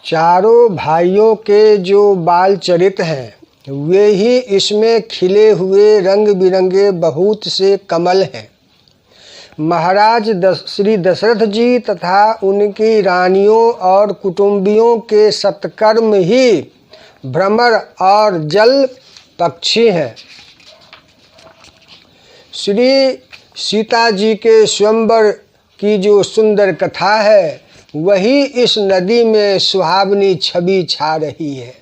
चारों भाइयों के जो बाल चरित हैं वे ही इसमें खिले हुए रंग बिरंगे बहुत से कमल हैं। महाराज श्री दशरथ जी तथा उनकी रानियों और कुटुंबियों के सत्कर्म ही भ्रमर और जल पक्षी हैं। श्री सीता जी के स्वयंवर की जो सुंदर कथा है वही इस नदी में सुहावनी छवि छा रही है।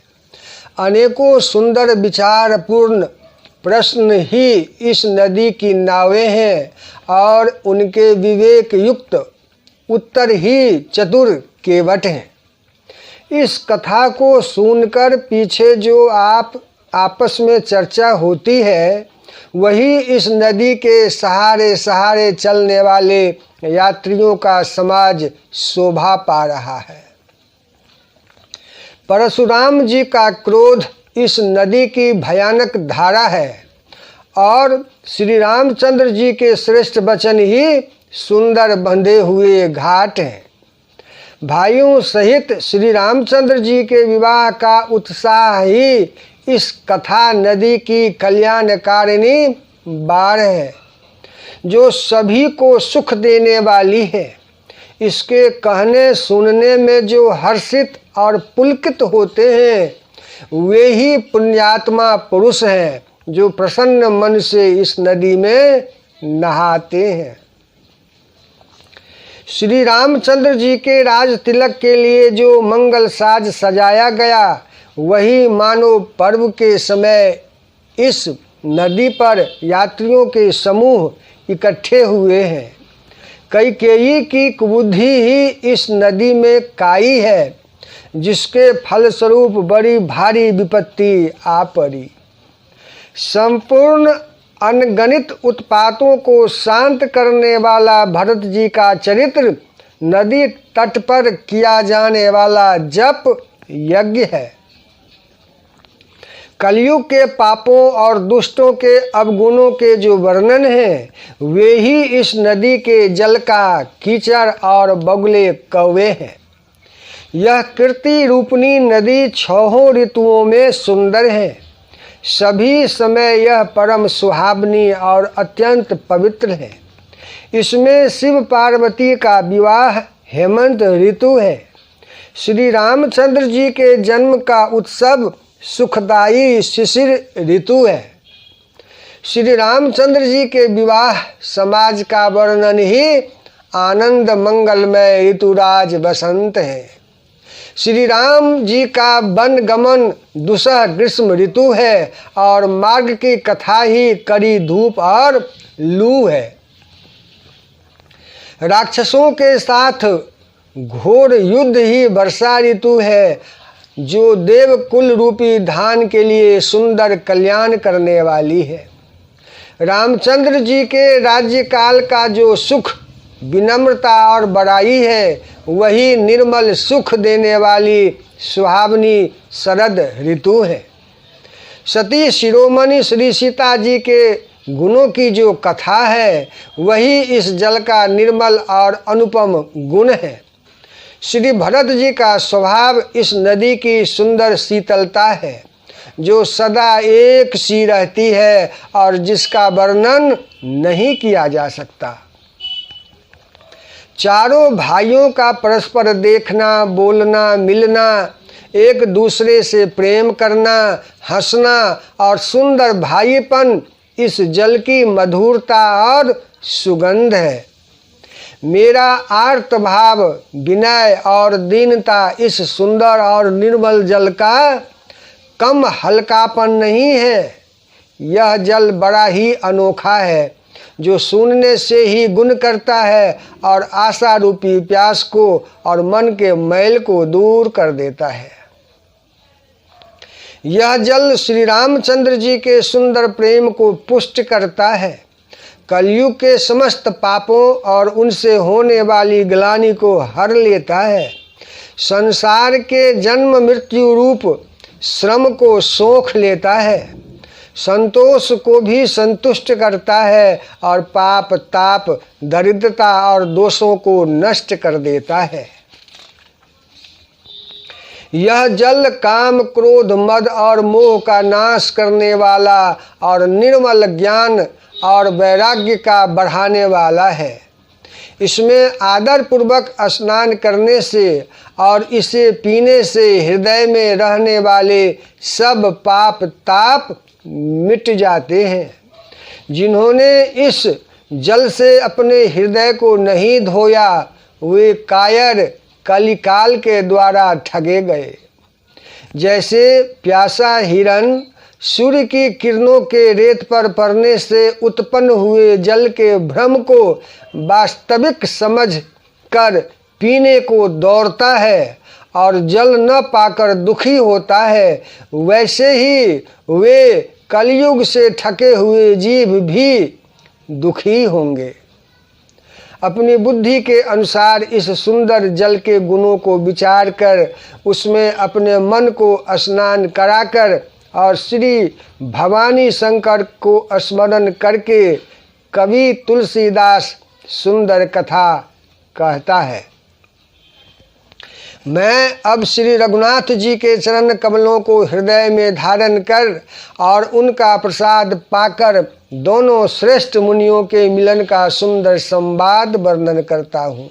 अनेकों सुंदर विचारपूर्ण प्रश्न ही इस नदी की नावें हैं और उनके विवेक युक्त उत्तर ही चतुर केवट हैं। इस कथा को सुनकर पीछे जो आपस में चर्चा होती है वही इस नदी के सहारे सहारे चलने वाले यात्रियों का समाज शोभा पा रहा है। परशुराम जी का क्रोध इस नदी की भयानक धारा है और श्री रामचंद्र जी के श्रेष्ठ वचन ही सुंदर बंधे हुए घाट हैं। भाइयों सहित श्री रामचंद्र जी के विवाह का उत्साह ही इस कथा नदी की कल्याणकारिणी बाढ़ है जो सभी को सुख देने वाली है। इसके कहने सुनने में जो हर्षित और पुलकित होते हैं वे ही पुण्यात्मा पुरुष हैं जो प्रसन्न मन से इस नदी में नहाते हैं। श्री रामचंद्र जी के राज तिलक के लिए जो मंगल साज सजाया गया वही मानो पर्व के समय इस नदी पर यात्रियों के समूह इकट्ठे हुए हैं। कैकेयी की कुबुद्धि ही इस नदी में काई है जिसके फलस्वरूप बड़ी भारी विपत्ति आ पड़ी। संपूर्ण अनगणित उत्पातों को शांत करने वाला भरत जी का चरित्र नदी तट पर किया जाने वाला जप यज्ञ है। कलयुग के पापों और दुष्टों के अवगुणों के जो वर्णन हैं वे ही इस नदी के जल का कीचड़ और बगुले कौवे हैं। यह कीर्ति रूपनी नदी छहों ऋतुओं में सुंदर है। सभी समय यह परम सुहावनी और अत्यंत पवित्र है। इसमें शिव पार्वती का विवाह हेमंत ऋतु है। श्री रामचंद्र जी के जन्म का उत्सव सुखदायी शिशिर ऋतु है। श्री रामचंद्र जी के विवाह समाज का वर्णन ही आनंद मंगलमय ऋतुराज बसंत है। श्री राम जी का वन गमन दुसह ग्रीष्म ऋतु है और मार्ग की कथा ही कड़ी धूप और लू है। राक्षसों के साथ घोर युद्ध ही वर्षा ऋतु है जो देव कुल रूपी धान के लिए सुंदर कल्याण करने वाली है। रामचंद्र जी के राज्यकाल का जो सुख विनम्रता और बड़ाई है वही निर्मल सुख देने वाली सुहावनी शरद ऋतु है। सती शिरोमणि श्री सीता जी के गुणों की जो कथा है वही इस जल का निर्मल और अनुपम गुण है। श्री भरत जी का स्वभाव इस नदी की सुंदर शीतलता है जो सदा एक सी रहती है और जिसका वर्णन नहीं किया जा सकता। चारों भाइयों का परस्पर देखना, बोलना, मिलना, एक दूसरे से प्रेम करना, हंसना और सुंदर भाईपन इस जल की मधुरता और सुगंध है। मेरा आर्तभाव, विनय और दीनता इस सुंदर और निर्मल जल का कम हल्कापन नहीं है। यह जल बड़ा ही अनोखा है जो सूंघने से ही गुण करता है और आशा रूपी प्यास को और मन के मैल को दूर कर देता है। यह जल श्री रामचंद्र जी के सुंदर प्रेम को पुष्ट करता है। कलयुग के समस्त पापों और उनसे होने वाली ग्लानि को हर लेता है। संसार के जन्म मृत्यु रूप श्रम को सोख लेता है। संतोष को भी संतुष्ट करता है और पाप, ताप, दरिद्रता और दोषों को नष्ट कर देता है। यह जल काम क्रोध मद और मोह का नाश करने वाला और निर्मल ज्ञान और वैराग्य का बढ़ाने वाला है। इसमें आदर पूर्वक स्नान करने से और इसे पीने से हृदय में रहने वाले सब पाप ताप मिट जाते हैं। जिन्होंने इस जल से अपने हृदय को नहीं धोया वे कायर कलिकाल के द्वारा ठगे गए। जैसे प्यासा हिरन सूर्य की किरणों के रेत पर पड़ने से उत्पन्न हुए जल के भ्रम को वास्तविक समझ कर पीने को दौड़ता है और जल न पाकर दुखी होता है, वैसे ही वे कलयुग से ठके हुए जीव भी दुखी होंगे। अपनी बुद्धि के अनुसार इस सुंदर जल के गुणों को विचार कर उसमें अपने मन को स्नान कराकर और श्री भवानी शंकर को स्मरण करके कवि तुलसीदास सुंदर कथा कहता है। मैं अब श्री रघुनाथ जी के चरण कमलों को हृदय में धारण कर और उनका प्रसाद पाकर दोनों श्रेष्ठ मुनियों के मिलन का सुंदर संवाद वर्णन करता हूँ।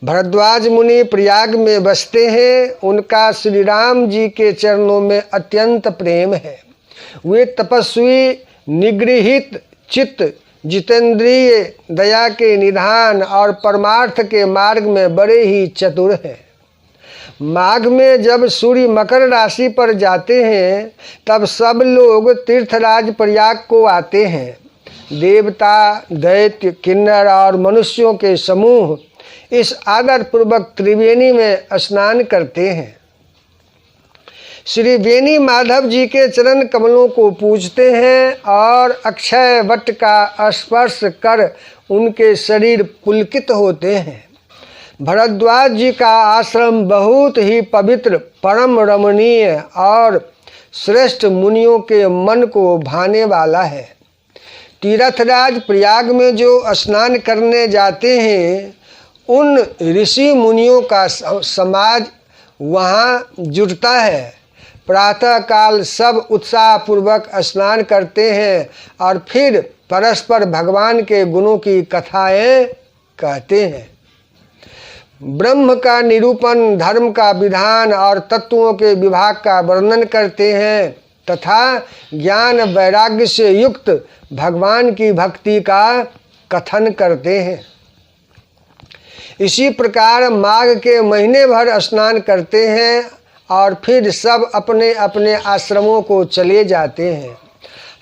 भरद्वाज मुनि प्रयाग में बसते हैं। उनका श्री राम जी के चरणों में अत्यंत प्रेम है। वे तपस्वी, निगृहित चित्त, जितेंद्रिय, दया के निधान और परमार्थ के मार्ग में बड़े ही चतुर हैं। माघ में जब सूर्य मकर राशि पर जाते हैं तब सब लोग तीर्थराज प्रयाग को आते हैं। देवता, दैत्य, किन्नर और मनुष्यों के समूह इस आदर पूर्वक त्रिवेणी में स्नान करते हैं। श्री वेणी माधव जी के चरण कमलों को पूजते हैं और अक्षय वट का स्पर्श कर उनके शरीर पुलकित होते हैं। भरद्वाज जी का आश्रम बहुत ही पवित्र, परम रमणीय और श्रेष्ठ मुनियों के मन को भाने वाला है। तीर्थराज प्रयाग में जो स्नान करने जाते हैं उन ऋषि मुनियों का समाज वहाँ जुटता है। प्रातःकाल सब उत्साहपूर्वक स्नान करते हैं और फिर परस्पर भगवान के गुणों की कथाएं कहते हैं। ब्रह्म का निरूपण, धर्म का विधान और तत्वों के विभाग का वर्णन करते हैं तथा ज्ञान वैराग्य से युक्त भगवान की भक्ति का कथन करते हैं। इसी प्रकार माघ के महीने भर स्नान करते हैं और फिर सब अपने अपने आश्रमों को चले जाते हैं।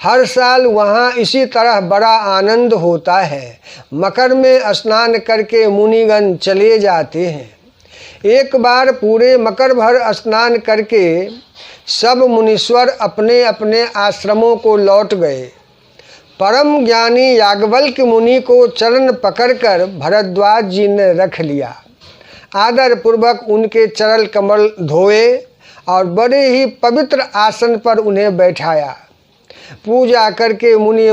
हर साल वहाँ इसी तरह बड़ा आनंद होता है। मकर में स्नान करके मुनिगण चले जाते हैं। एक बार पूरे मकर भर स्नान करके सब मुनीश्वर अपने अपने आश्रमों को लौट गए। परम ज्ञानी याज्ञवल्क्य मुनि को चरण पकड़कर भरद्वाज जी ने रख लिया। आदर पूर्वक उनके चरण कमल धोए और बड़े ही पवित्र आसन पर उन्हें बैठाया। पूजा करके मुनि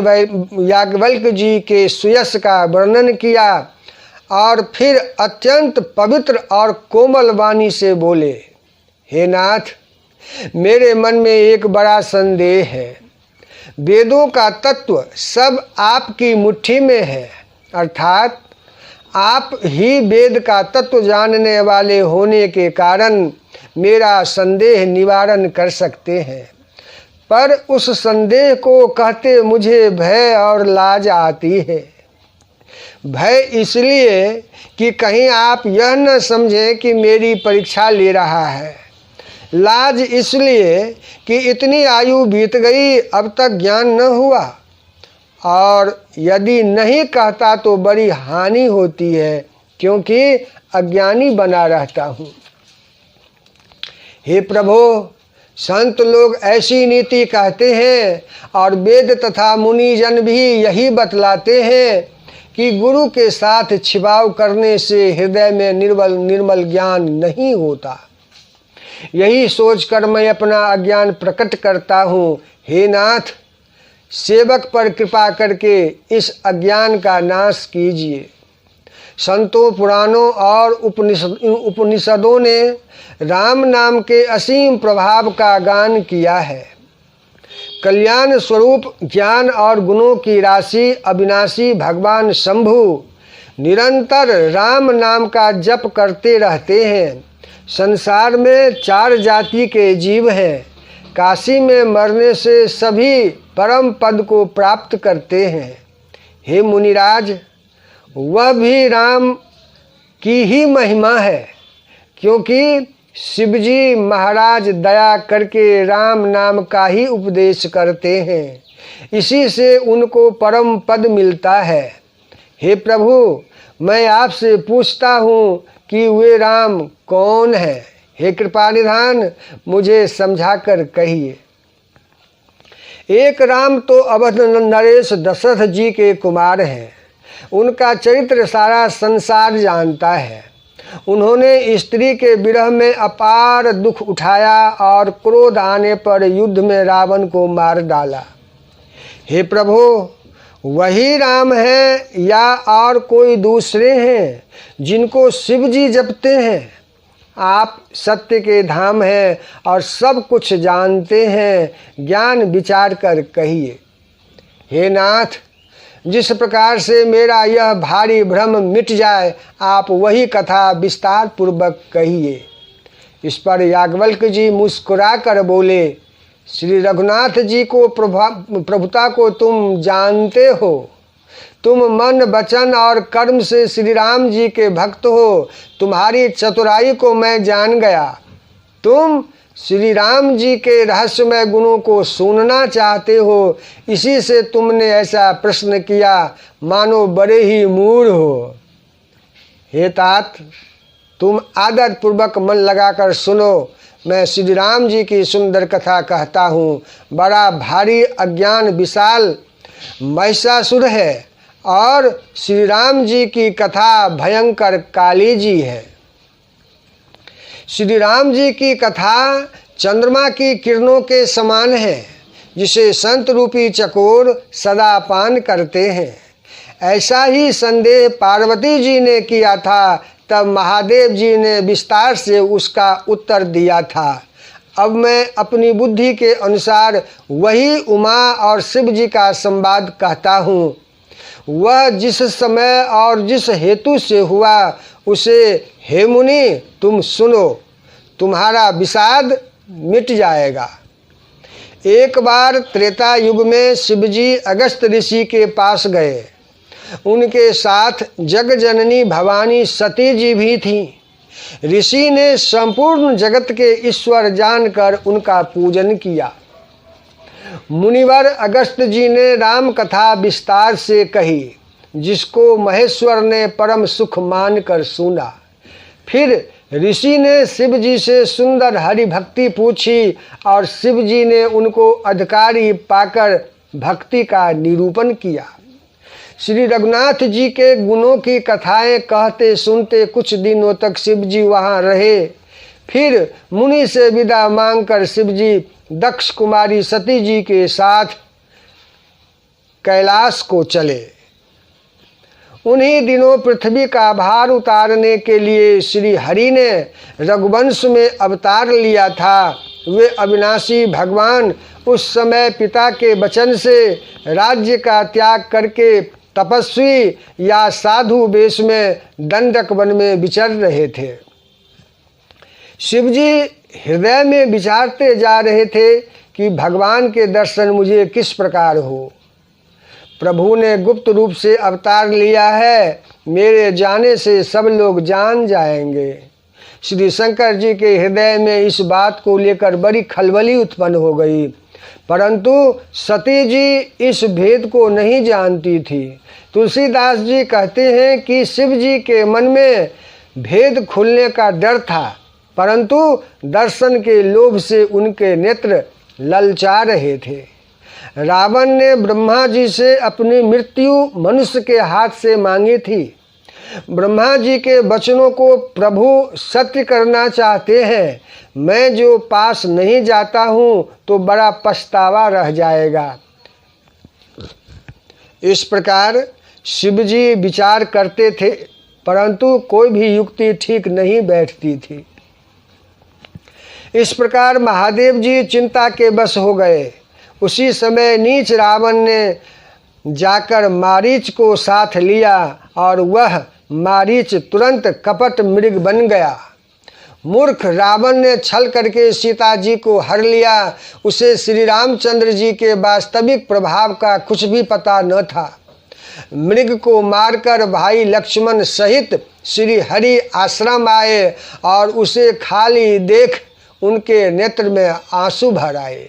याज्ञवल्क्य जी के सुयश का वर्णन किया और फिर अत्यंत पवित्र और कोमल वाणी से बोले, हे नाथ, मेरे मन में एक बड़ा संदेह है। वेदों का तत्व सब आपकी मुट्ठी में है, अर्थात आप ही वेद का तत्व जानने वाले होने के कारण मेरा संदेह निवारण कर सकते हैं। पर उस संदेह को कहते मुझे भय और लाज आती है। भय इसलिए कि कहीं आप यह न समझें कि मेरी परीक्षा ले रहा है। लाज इसलिए कि इतनी आयु बीत गई, अब तक ज्ञान न हुआ, और यदि नहीं कहता तो बड़ी हानि होती है क्योंकि अज्ञानी बना रहता हूँ। हे प्रभो, संत लोग ऐसी नीति कहते हैं और वेद तथा मुनिजन भी यही बतलाते हैं कि गुरु के साथ छिपाव करने से हृदय में निर्मल ज्ञान नहीं होता। यही सोचकर मैं अपना अज्ञान प्रकट करता हूँ। हे नाथ, सेवक पर कृपा करके इस अज्ञान का नाश कीजिए। संतों, पुराणों और उपनिषदों ने राम नाम के असीम प्रभाव का गान किया है। कल्याण स्वरूप ज्ञान और गुणों की राशि अविनाशी भगवान शंभु निरंतर राम नाम का जप करते रहते हैं। संसार में 4 जाति के जीव हैं। काशी में मरने से सभी परम पद को प्राप्त करते हैं। हे मुनिराज, वह भी राम की ही महिमा है, क्योंकि शिवजी महाराज दया करके राम नाम का ही उपदेश करते हैं। इसी से उनको परम पद मिलता है। हे प्रभु, मैं आपसे पूछता हूँ कि वे राम कौन है? हे कृपा निधान, मुझे समझाकर कहिए। एक राम तो अवध नरेश दशरथ जी के कुमार हैं। उनका चरित्र सारा संसार जानता है। उन्होंने स्त्री के विरह में अपार दुख उठाया और क्रोध आने पर युद्ध में रावण को मार डाला। हे प्रभु, वही राम है या और कोई दूसरे हैं जिनको शिव जी जपते हैं? आप सत्य के धाम हैं और सब कुछ जानते हैं, ज्ञान विचार कर कहिए। हे नाथ, जिस प्रकार से मेरा यह भारी भ्रम मिट जाए, आप वही कथा विस्तार पूर्वक कहिए। इस पर याज्ञवल्क्य जी मुस्कुरा कर बोले, श्री रघुनाथ जी को प्रभुता को तुम जानते हो। तुम मन, वचन और कर्म से श्री राम जी के भक्त हो। तुम्हारी चतुराई को मैं जान गया। तुम श्री राम जी के रहस्यमय गुणों को सुनना चाहते हो, इसी से तुमने ऐसा प्रश्न किया, मानो बड़े ही मूढ़ हो। हे तात, तुम आदर पूर्वक मन लगाकर सुनो। मैं श्री राम जी की सुंदर कथा कहता हूँ। बड़ा भारी अज्ञान विशाल महिषासुर है और श्री राम जी की कथा भयंकर काली जी है। श्री राम जी की कथा चंद्रमा की किरणों के समान है, जिसे संत रूपी चकोर सदा पान करते हैं। ऐसा ही संदेह पार्वती जी ने किया था, तब महादेव जी ने विस्तार से उसका उत्तर दिया था। अब मैं अपनी बुद्धि के अनुसार वही उमा और शिव जी का संवाद कहता हूँ। वह जिस समय और जिस हेतु से हुआ, उसे हे मुनि तुम सुनो, तुम्हारा विषाद मिट जाएगा। एक बार त्रेता युग में शिवजी अगस्त ऋषि के पास गए। उनके साथ जगजननी भवानी सती जी भी थीं। ऋषि ने संपूर्ण जगत के ईश्वर जानकर उनका पूजन किया। मुनिवर अगस्त जी ने राम कथा विस्तार से कही, जिसको महेश्वर ने परम सुख मानकर सुना। फिर ऋषि ने शिव जी से सुंदर हरि भक्ति पूछी और शिव जी ने उनको अधिकारी पाकर भक्ति का निरूपण किया। श्री रघुनाथ जी के गुणों की कथाएं कहते सुनते कुछ दिनों तक शिव जी वहाँ रहे। फिर मुनि से विदा मांगकर शिव जी दक्ष कुमारी सती जी के साथ कैलाश को चले। उन्हीं दिनों पृथ्वी का भार उतारने के लिए श्री हरि ने रघुवंश में अवतार लिया था। वे अविनाशी भगवान उस समय पिता के वचन से राज्य का त्याग करके तपस्वी या साधु वेश में दंडक वन में विचर रहे थे। शिवजी हृदय में विचारते जा रहे थे कि भगवान के दर्शन मुझे किस प्रकार हो। प्रभु ने गुप्त रूप से अवतार लिया है, मेरे जाने से सब लोग जान जाएंगे। श्री शंकर जी के हृदय में इस बात को लेकर बड़ी खलबली उत्पन्न हो गई, परंतु सती जी इस भेद को नहीं जानती थी। तुलसीदास जी कहते हैं कि शिव जी के मन में भेद खुलने का डर था, परंतु दर्शन के लोभ से उनके नेत्र ललचा रहे थे। रावण ने ब्रह्मा जी से अपनी मृत्यु मनुष्य के हाथ से मांगी थी। ब्रह्मा जी के वचनों को प्रभु सत्य करना चाहते हैं। मैं जो पास नहीं जाता हूँ तो बड़ा पछतावा रह जाएगा। इस प्रकार शिवजी विचार करते थे परंतु कोई भी युक्ति ठीक नहीं बैठती थी। इस प्रकार महादेव जी चिंता के वश हो गए। उसी समय नीच रावण ने जाकर मारीच को साथ लिया और वह मारीच तुरंत कपट मृग बन गया। मूर्ख रावण ने छल करके सीता जी को हर लिया। उसे श्री रामचंद्र जी के वास्तविक प्रभाव का कुछ भी पता न था। मृग को मारकर भाई लक्ष्मण सहित श्री हरि आश्रम आए और उसे खाली देख उनके नेत्र में आंसू भर आए।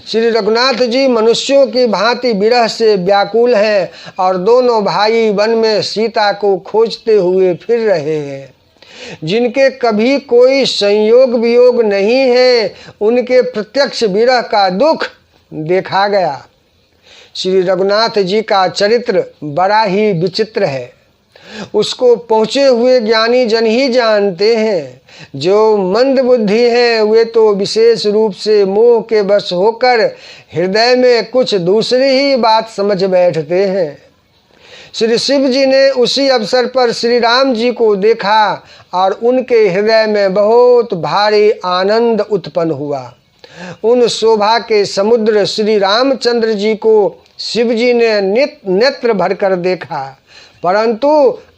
श्री रघुनाथ जी मनुष्यों की भांति विरह से व्याकुल हैं और दोनों भाई वन में सीता को खोजते हुए फिर रहे हैं। जिनके कभी कोई संयोग वियोग नहीं है, उनके प्रत्यक्ष विरह का दुख देखा गया। श्री रघुनाथ जी का चरित्र बड़ा ही विचित्र है। उसको पहुँचे हुए ज्ञानी जन ही जानते हैं। जो मंद बुद्धि हैं वे तो विशेष रूप से मोह के वश होकर हृदय में कुछ दूसरी ही बात समझ बैठते हैं। श्री शिव जी ने उसी अवसर पर श्री राम जी को देखा और उनके हृदय में बहुत भारी आनंद उत्पन्न हुआ। उन शोभा के समुद्र श्री रामचंद्र जी को शिव जी ने नेत्र भरकर देखा, परंतु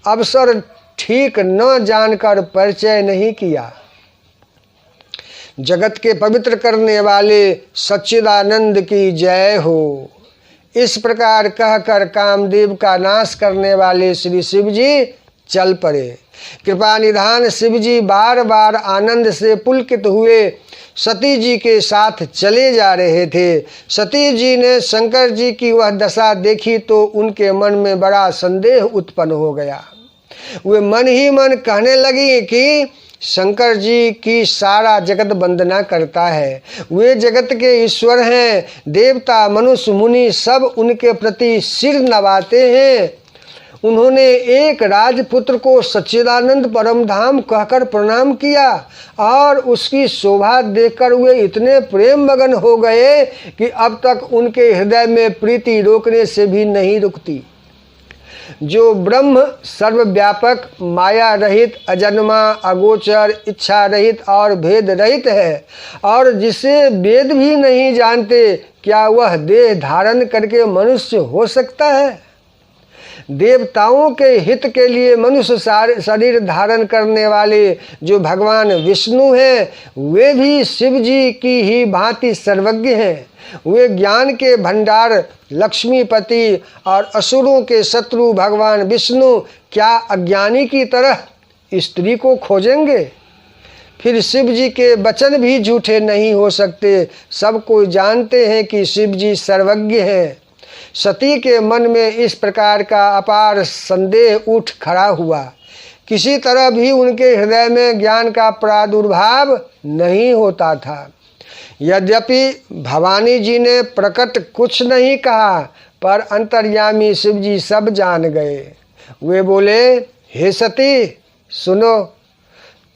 अवसर ठीक न जानकर परिचय नहीं किया। जगत के पवित्र करने वाले सच्चिदानंद की जय हो। इस प्रकार कहकर कामदेव का नाश करने वाले श्री शिव जी चल पड़े। कृपा निधान शिव जी बार बार आनंद से पुलकित हुए सती जी के साथ चले जा रहे थे। सती जी ने शंकर जी की वह दशा देखी तो उनके मन में बड़ा संदेह उत्पन्न हो गया। वे मन ही मन कहने लगी कि शंकर जी की सारा जगत वंदना करता है। वे जगत के ईश्वर हैं। देवता मनुष्य मुनि सब उनके प्रति सिर नवाते हैं। उन्होंने एक राजपुत्र को सच्चिदानंद परम धाम कहकर प्रणाम किया और उसकी शोभा देखकर वे इतने प्रेम मगन हो गए कि अब तक उनके हृदय में प्रीति रोकने से भी नहीं रुकती। जो ब्रह्म सर्वव्यापक, माया रहित, अजन्मा, अगोचर, इच्छा रहित और भेद रहित है और जिसे वेद भी नहीं जानते, क्या वह देह धारण करके मनुष्य हो सकता है? देवताओं के हित के लिए मनुष्य शरीर धारण करने वाले जो भगवान विष्णु हैं, वे भी शिव जी की ही भांति सर्वज्ञ हैं। वे ज्ञान के भंडार लक्ष्मीपति और असुरों के शत्रु भगवान विष्णु क्या अज्ञानी की तरह स्त्री को खोजेंगे? फिर शिव जी के वचन भी झूठे नहीं हो सकते। सब कोई जानते हैं कि शिव जी सर्वज्ञ हैं। सती के मन में इस प्रकार का अपार संदेह उठ खड़ा हुआ। किसी तरह भी उनके हृदय में ज्ञान का प्रादुर्भाव नहीं होता था। यद्यपि भवानी जी ने प्रकट कुछ नहीं कहा, पर अंतर्यामी शिव जी सब जान गए। वे बोले, हे सती सुनो,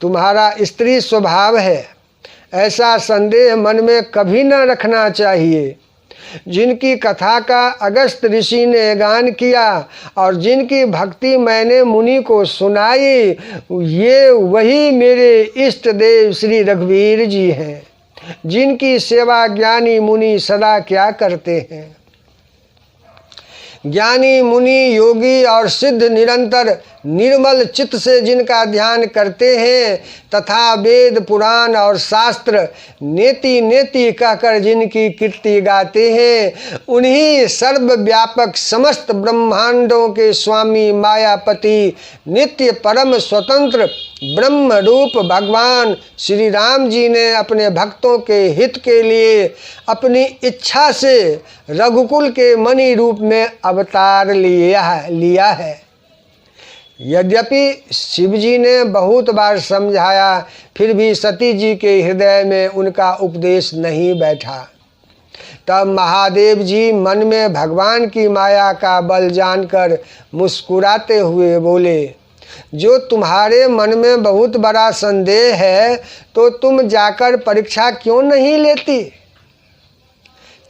तुम्हारा स्त्री स्वभाव है। ऐसा संदेह मन में कभी न रखना चाहिए। जिनकी कथा का अगस्त ऋषि ने गान किया और जिनकी भक्ति मैंने मुनि को सुनाई, ये वही मेरे इष्ट देव श्री रघुवीर जी हैं, जिनकी सेवा ज्ञानी मुनि सदा क्या करते हैं। ज्ञानी मुनि योगी और सिद्ध निरंतर निर्मल चित्त से जिनका ध्यान करते हैं तथा वेद पुराण और शास्त्र नेति नेति कहकर जिनकी कीर्ति गाते हैं, उन्हीं सर्वव्यापक समस्त ब्रह्मांडों के स्वामी मायापति नित्य परम स्वतंत्र ब्रह्म रूप भगवान श्री राम जी ने अपने भक्तों के हित के लिए अपनी इच्छा से रघुकुल के मणि रूप में अवतार लिया है। यद्यपि शिव जी ने बहुत बार समझाया, फिर भी सती जी के हृदय में उनका उपदेश नहीं बैठा। तब महादेव जी मन में भगवान की माया का बल जानकर मुस्कुराते हुए बोले, जो तुम्हारे मन में बहुत बड़ा संदेह है तो तुम जाकर परीक्षा क्यों नहीं लेती?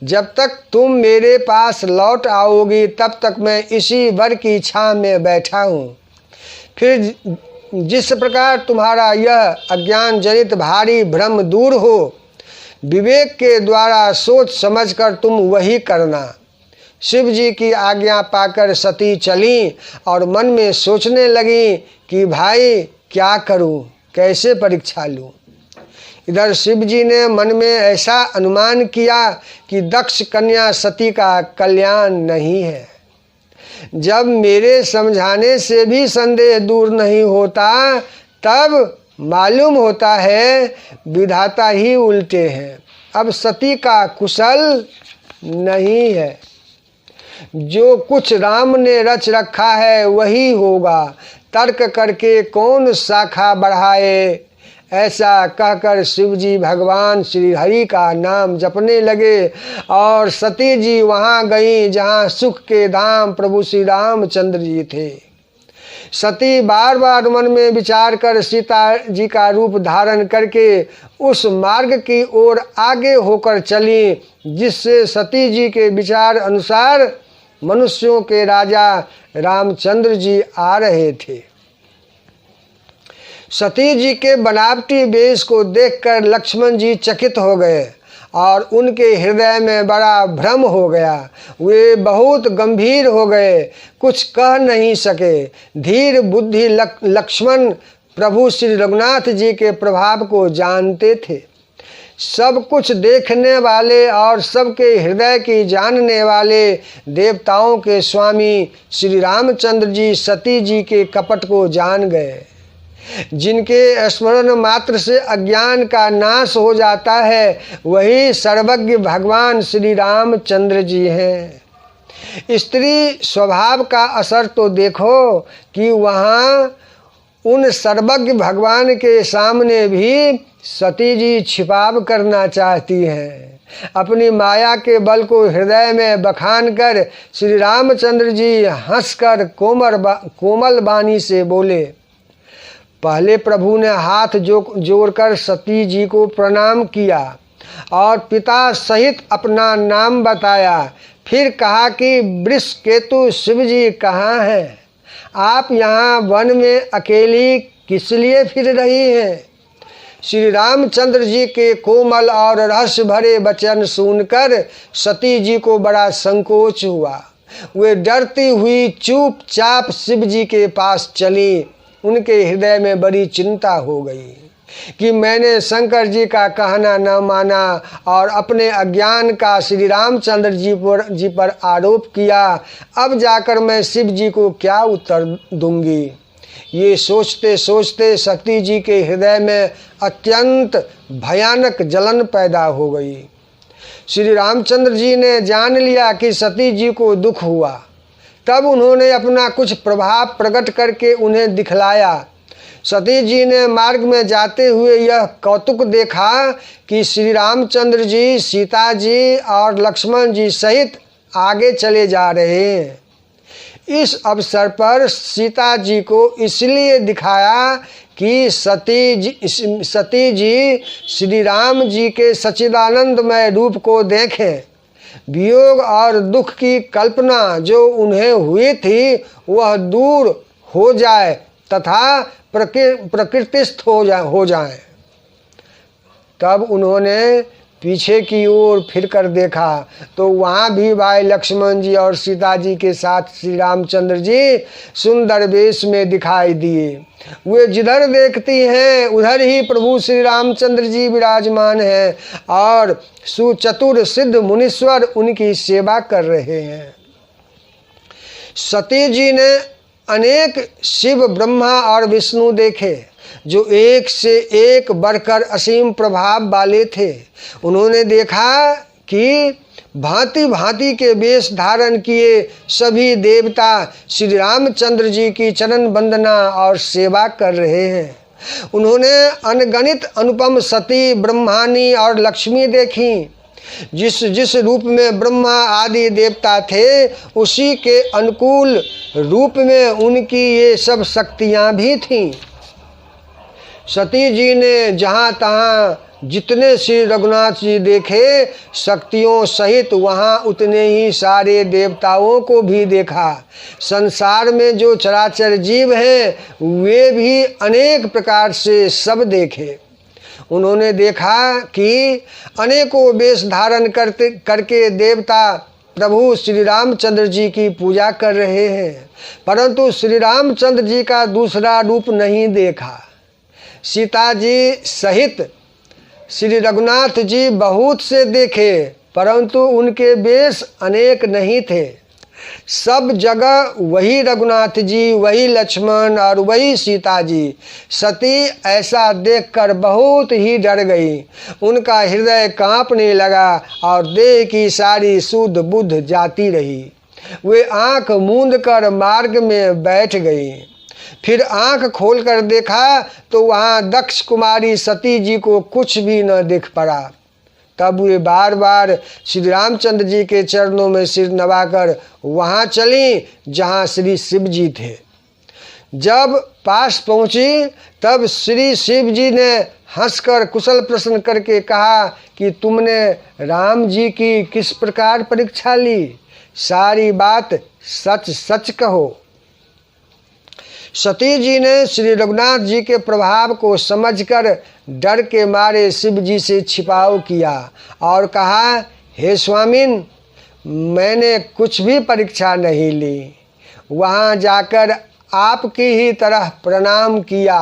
जब तक तुम मेरे पास लौट आओगी तब तक मैं इसी वर की छांव में बैठा हूँ। फिर जिस प्रकार तुम्हारा यह अज्ञान जनित भारी भ्रम दूर हो, विवेक के द्वारा सोच समझकर तुम वही करना। शिव जी की आज्ञा पाकर सती चली और मन में सोचने लगी कि भाई क्या करूं, कैसे परीक्षा लूं। इधर शिव जी ने मन में ऐसा अनुमान किया कि दक्ष कन्या सती का कल्याण नहीं है। जब मेरे समझाने से भी संदेह दूर नहीं होता, तब मालूम होता है विधाता ही उल्टे हैं। अब सती का कुशल नहीं है। जो कुछ राम ने रच रखा है वही होगा, तर्क करके कौन शाखा बढ़ाए। ऐसा कहकर शिव जी भगवान श्री हरि का नाम जपने लगे और सती जी वहाँ गई जहाँ सुख के धाम प्रभु श्री रामचंद्र जी थे। सती बार बार मन में विचार कर सीता जी का रूप धारण करके उस मार्ग की ओर आगे होकर चली जिससे सती जी के विचार अनुसार मनुष्यों के राजा रामचंद्र जी आ रहे थे। सती जी के बनावटी वेश को देखकर लक्ष्मण जी चकित हो गए और उनके हृदय में बड़ा भ्रम हो गया। वे बहुत गंभीर हो गए, कुछ कह नहीं सके। धीर बुद्धि लक्ष्मण प्रभु श्री रघुनाथ जी के प्रभाव को जानते थे। सब कुछ देखने वाले और सबके हृदय की जानने वाले देवताओं के स्वामी श्री रामचंद्र जी सती जी के कपट को जान गए। जिनके स्मरण मात्र से अज्ञान का नाश हो जाता है वही सर्वज्ञ भगवान श्री रामचंद्र जी हैं। स्त्री स्वभाव का असर तो देखो कि वहाँ उन सर्वज्ञ भगवान के सामने भी सती जी छिपाव करना चाहती हैं। अपनी माया के बल को हृदय में बखान कर श्री रामचंद्र जी हंसकर कोमल वाणी से बोले। पहले प्रभु ने हाथ जोड़कर सती जी को प्रणाम किया और पिता सहित अपना नाम बताया। फिर कहा कि वृषकेतु शिव जी कहाँ हैं? आप यहाँ वन में अकेली किस लिए फिर रही हैं? श्री रामचंद्र जी के कोमल और रहस्य भरे वचन सुनकर सती जी को बड़ा संकोच हुआ। वे डरती हुई चुपचाप शिव जी के पास चली। उनके हृदय में बड़ी चिंता हो गई कि मैंने शंकर जी का कहना न माना और अपने अज्ञान का श्री रामचंद्र जी पर आरोप किया। अब जाकर मैं शिव जी को क्या उत्तर दूंगी? ये सोचते सोचते सती जी के हृदय में अत्यंत भयानक जलन पैदा हो गई। श्री रामचंद्र जी ने जान लिया कि सती जी को दुख हुआ। तब उन्होंने अपना कुछ प्रभाव प्रकट करके उन्हें दिखलाया। सती जी ने मार्ग में जाते हुए यह कौतुक देखा कि श्री रामचंद्र जी सीता जी और लक्ष्मण जी सहित आगे चले जा रहे हैं। इस अवसर पर सीता जी को इसलिए दिखाया कि सती जी श्री राम जी के सच्चिदानंदमय रूप को देखें। वियोग और दुख की कल्पना जो उन्हें हुई थी वह दूर हो जाए तथा प्रकृतिस्थ हो जाए। तब उन्होंने पीछे की ओर फिर कर देखा तो वहाँ भी भाई लक्ष्मण जी और सीता जी के साथ श्री रामचंद्र जी सुंदर वेश में दिखाई दिए। वे जिधर देखती हैं उधर ही प्रभु श्री रामचंद्र जी विराजमान हैं और सुचतुर सिद्ध मुनीश्वर उनकी सेवा कर रहे हैं। सती जी ने अनेक शिव ब्रह्मा और विष्णु देखे जो एक से एक बढ़कर असीम प्रभाव वाले थे। उन्होंने देखा कि भांति भांति के वेश धारण किए सभी देवता श्री रामचंद्र जी की चरण वंदना और सेवा कर रहे हैं। उन्होंने अनगणित अनुपम सती ब्रह्मानी और लक्ष्मी देखी। जिस रूप में ब्रह्मा आदि देवता थे उसी के अनुकूल रूप में उनकी ये सब शक्तियाँ भी थीं। सती जी ने जहाँ तहाँ जितने श्री रघुनाथ जी देखे, शक्तियों सहित वहाँ उतने ही सारे देवताओं को भी देखा। संसार में जो चराचर जीव हैं वे भी अनेक प्रकार से सब देखे। उन्होंने देखा कि अनेकों वेश धारण करके देवता प्रभु श्री रामचंद्र जी की पूजा कर रहे हैं, परंतु श्री रामचंद्र जी का दूसरा रूप नहीं देखा। सीता जी सहित श्री रघुनाथ जी बहुत से देखे, परंतु उनके वेश अनेक नहीं थे। सब जगह वही रघुनाथ जी, वही लक्ष्मण और वही सीता जी। सती ऐसा देखकर बहुत ही डर गई। उनका हृदय कांपने लगा और देह की सारी शुद्ध बुद्ध जाती रही। वे आंख मूंद कर मार्ग में बैठ गई। फिर आंख खोलकर देखा तो वहाँ दक्ष कुमारी सती जी को कुछ भी न दिख पड़ा। तब वे बार बार श्री रामचंद्र जी के चरणों में सिर नवाकर वहाँ चली जहाँ श्री शिव जी थे। जब पास पहुँची तब श्री शिव जी ने हंसकर कुशल प्रश्न करके कहा कि तुमने राम जी की किस प्रकार परीक्षा ली? सारी बात सच सच कहो। सती जी ने श्री रघुनाथ जी के प्रभाव को समझकर डर के मारे शिव जी से छिपाव किया और कहा, हे स्वामिन, मैंने कुछ भी परीक्षा नहीं ली। वहाँ जाकर आपकी ही तरह प्रणाम किया।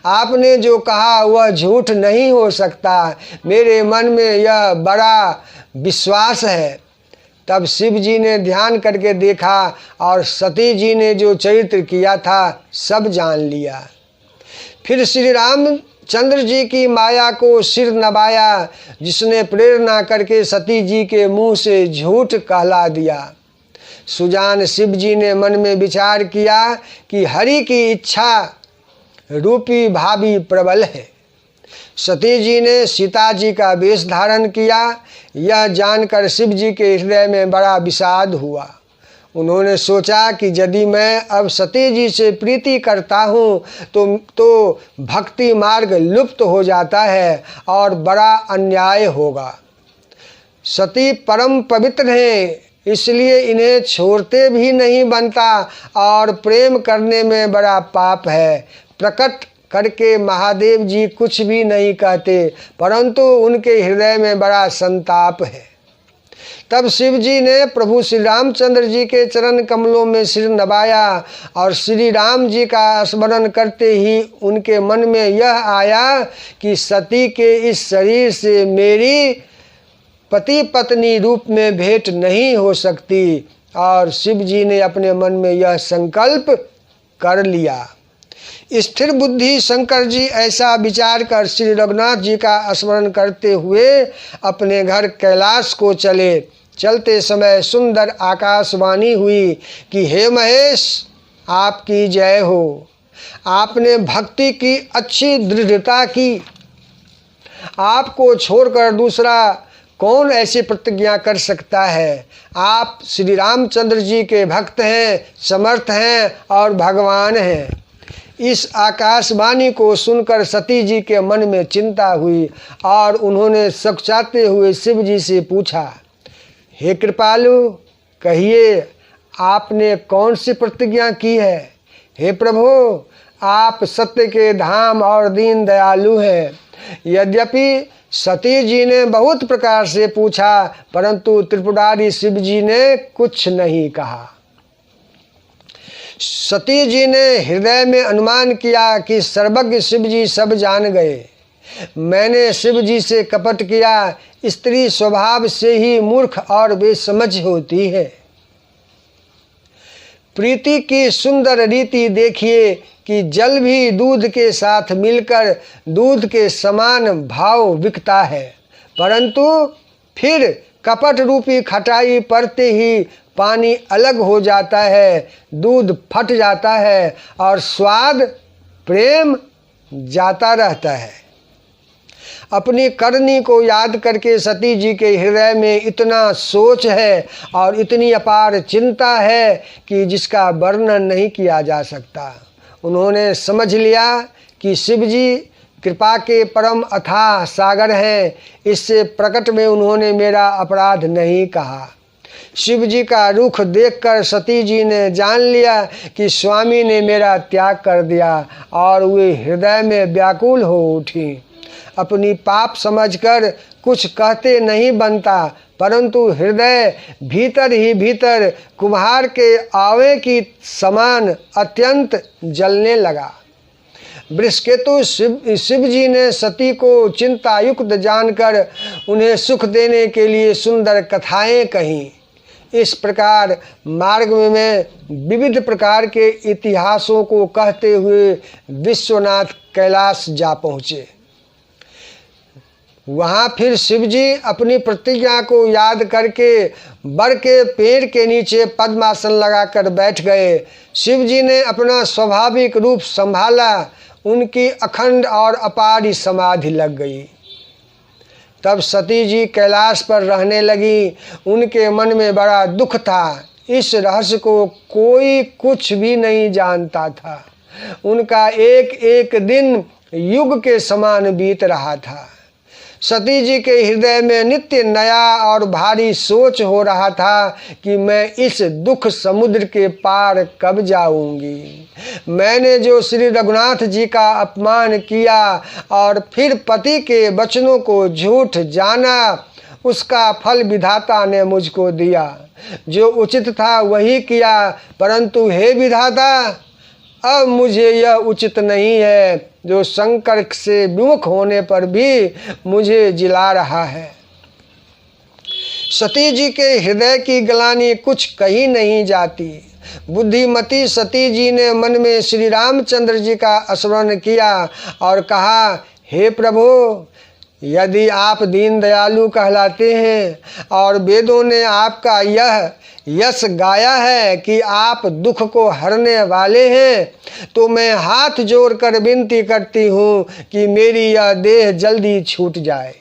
आपने जो कहा वह झूठ नहीं हो सकता। मेरे मन में यह बड़ा विश्वास है। तब शिव जी ने ध्यान करके देखा और सती जी ने जो चरित्र किया था सब जान लिया। फिर श्री रामचंद्र जी की माया को सिर नवाया, जिसने प्रेरणा करके सती जी के मुंह से झूठ कहला दिया। सुजान शिव जी ने मन में विचार किया कि हरि की इच्छा रूपी भाभी प्रबल है। सती जी ने सीता जी का वेश धारण किया। यह जानकर शिव जी के हृदय में बड़ा विषाद हुआ। उन्होंने सोचा कि यदि मैं अब सती जी से प्रीति करता हूँ तो भक्ति मार्ग लुप्त हो जाता है और बड़ा अन्याय होगा। सती परम पवित्र हैं, इसलिए इन्हें छोड़ते भी नहीं बनता और प्रेम करने में बड़ा पाप है। प्रकट करके महादेव जी कुछ भी नहीं कहते, परंतु उनके हृदय में बड़ा संताप है। तब शिव जी ने प्रभु श्री रामचंद्र जी के चरण कमलों में सिर नवाया और श्री राम जी का स्मरण करते ही उनके मन में यह आया कि सती के इस शरीर से मेरी पति पत्नी रूप में भेंट नहीं हो सकती। और शिव जी ने अपने मन में यह संकल्प कर लिया। स्थिर बुद्धि शंकर जी ऐसा विचार कर श्री रघुनाथ जी का स्मरण करते हुए अपने घर कैलाश को चले। चलते समय सुंदर आकाशवाणी हुई कि हे महेश, आपकी जय हो। आपने भक्ति की अच्छी दृढ़ता की। आपको छोड़कर दूसरा कौन ऐसी प्रतिज्ञा कर सकता है? आप श्री रामचंद्र जी के भक्त हैं, समर्थ हैं और भगवान हैं। इस आकाशवाणी को सुनकर सती जी के मन में चिंता हुई और उन्होंने सकचाते हुए शिव जी से पूछा, हे कृपालु, कहिए आपने कौन सी प्रतिज्ञा की है? हे प्रभु, आप सत्य के धाम और दीन दयालु हैं। यद्यपि सती जी ने बहुत प्रकार से पूछा, परंतु त्रिपुरारी शिव जी ने कुछ नहीं कहा। सती जी ने हृदय में अनुमान किया कि सर्वज्ञ शिव जी सब जान गए। मैंने शिव जी से कपट किया। स्त्री स्वभाव से ही मूर्ख और बेसमझ होती है। प्रीति की सुंदर रीति देखिए कि जल भी दूध के साथ मिलकर दूध के समान भाव बिकता है, परंतु फिर कपट रूपी खटाई पड़ते ही पानी अलग हो जाता है, दूध फट जाता है और स्वाद प्रेम जाता रहता है। अपनी करनी को याद करके सती जी के हृदय में इतना सोच है और इतनी अपार चिंता है कि जिसका वर्णन नहीं किया जा सकता। उन्होंने समझ लिया कि शिव जी कृपा के परम अथाह सागर हैं, इससे प्रकट में उन्होंने मेरा अपराध नहीं कहा। शिव जी का रुख देखकर सती जी ने जान लिया कि स्वामी ने मेरा त्याग कर दिया और वे हृदय में व्याकुल हो उठी। अपनी पाप समझकर कुछ कहते नहीं बनता, परंतु हृदय भीतर ही भीतर कुम्हार के आवे की समान अत्यंत जलने लगा। वृषकेतु शिव जी ने सती को चिंतायुक्त जानकर उन्हें सुख देने के लिए सुंदर कथाएं कहीं। इस प्रकार मार्ग में विविध प्रकार के इतिहासों को कहते हुए विश्वनाथ कैलाश जा पहुँचे। वहाँ फिर शिव जी अपनी प्रतिज्ञा को याद करके बर के पेड़ के नीचे पद्मासन लगाकर बैठ गए। शिव जी ने अपना स्वाभाविक रूप संभाला, उनकी अखंड और अपार समाधि लग गई। तब सती जी कैलाश पर रहने लगी। उनके मन में बड़ा दुख था। इस रहस्य को कोई कुछ भी नहीं जानता था। उनका एक एक दिन युग के समान बीत रहा था। सती जी के हृदय में नित्य नया और भारी सोच हो रहा था कि मैं इस दुख समुद्र के पार कब जाऊंगी। मैंने जो श्री रघुनाथ जी का अपमान किया और फिर पति के वचनों को झूठ जाना, उसका फल विधाता ने मुझको दिया। जो उचित था वही किया, परंतु हे विधाता, अब मुझे यह उचित नहीं है जो शंकर से विमुख होने पर भी मुझे जिला रहा है। सती जी के हृदय की ग्लानि कुछ कही नहीं जाती। बुद्धिमती सती जी ने मन में श्री रामचंद्र जी का स्मरण किया और कहा, हे प्रभु, यदि आप दीन दयालु कहलाते हैं और वेदों ने आपका यह यश गाया है कि आप दुख को हरने वाले हैं, तो मैं हाथ जोड़कर विनती करती हूँ कि मेरी यह देह जल्दी छूट जाए।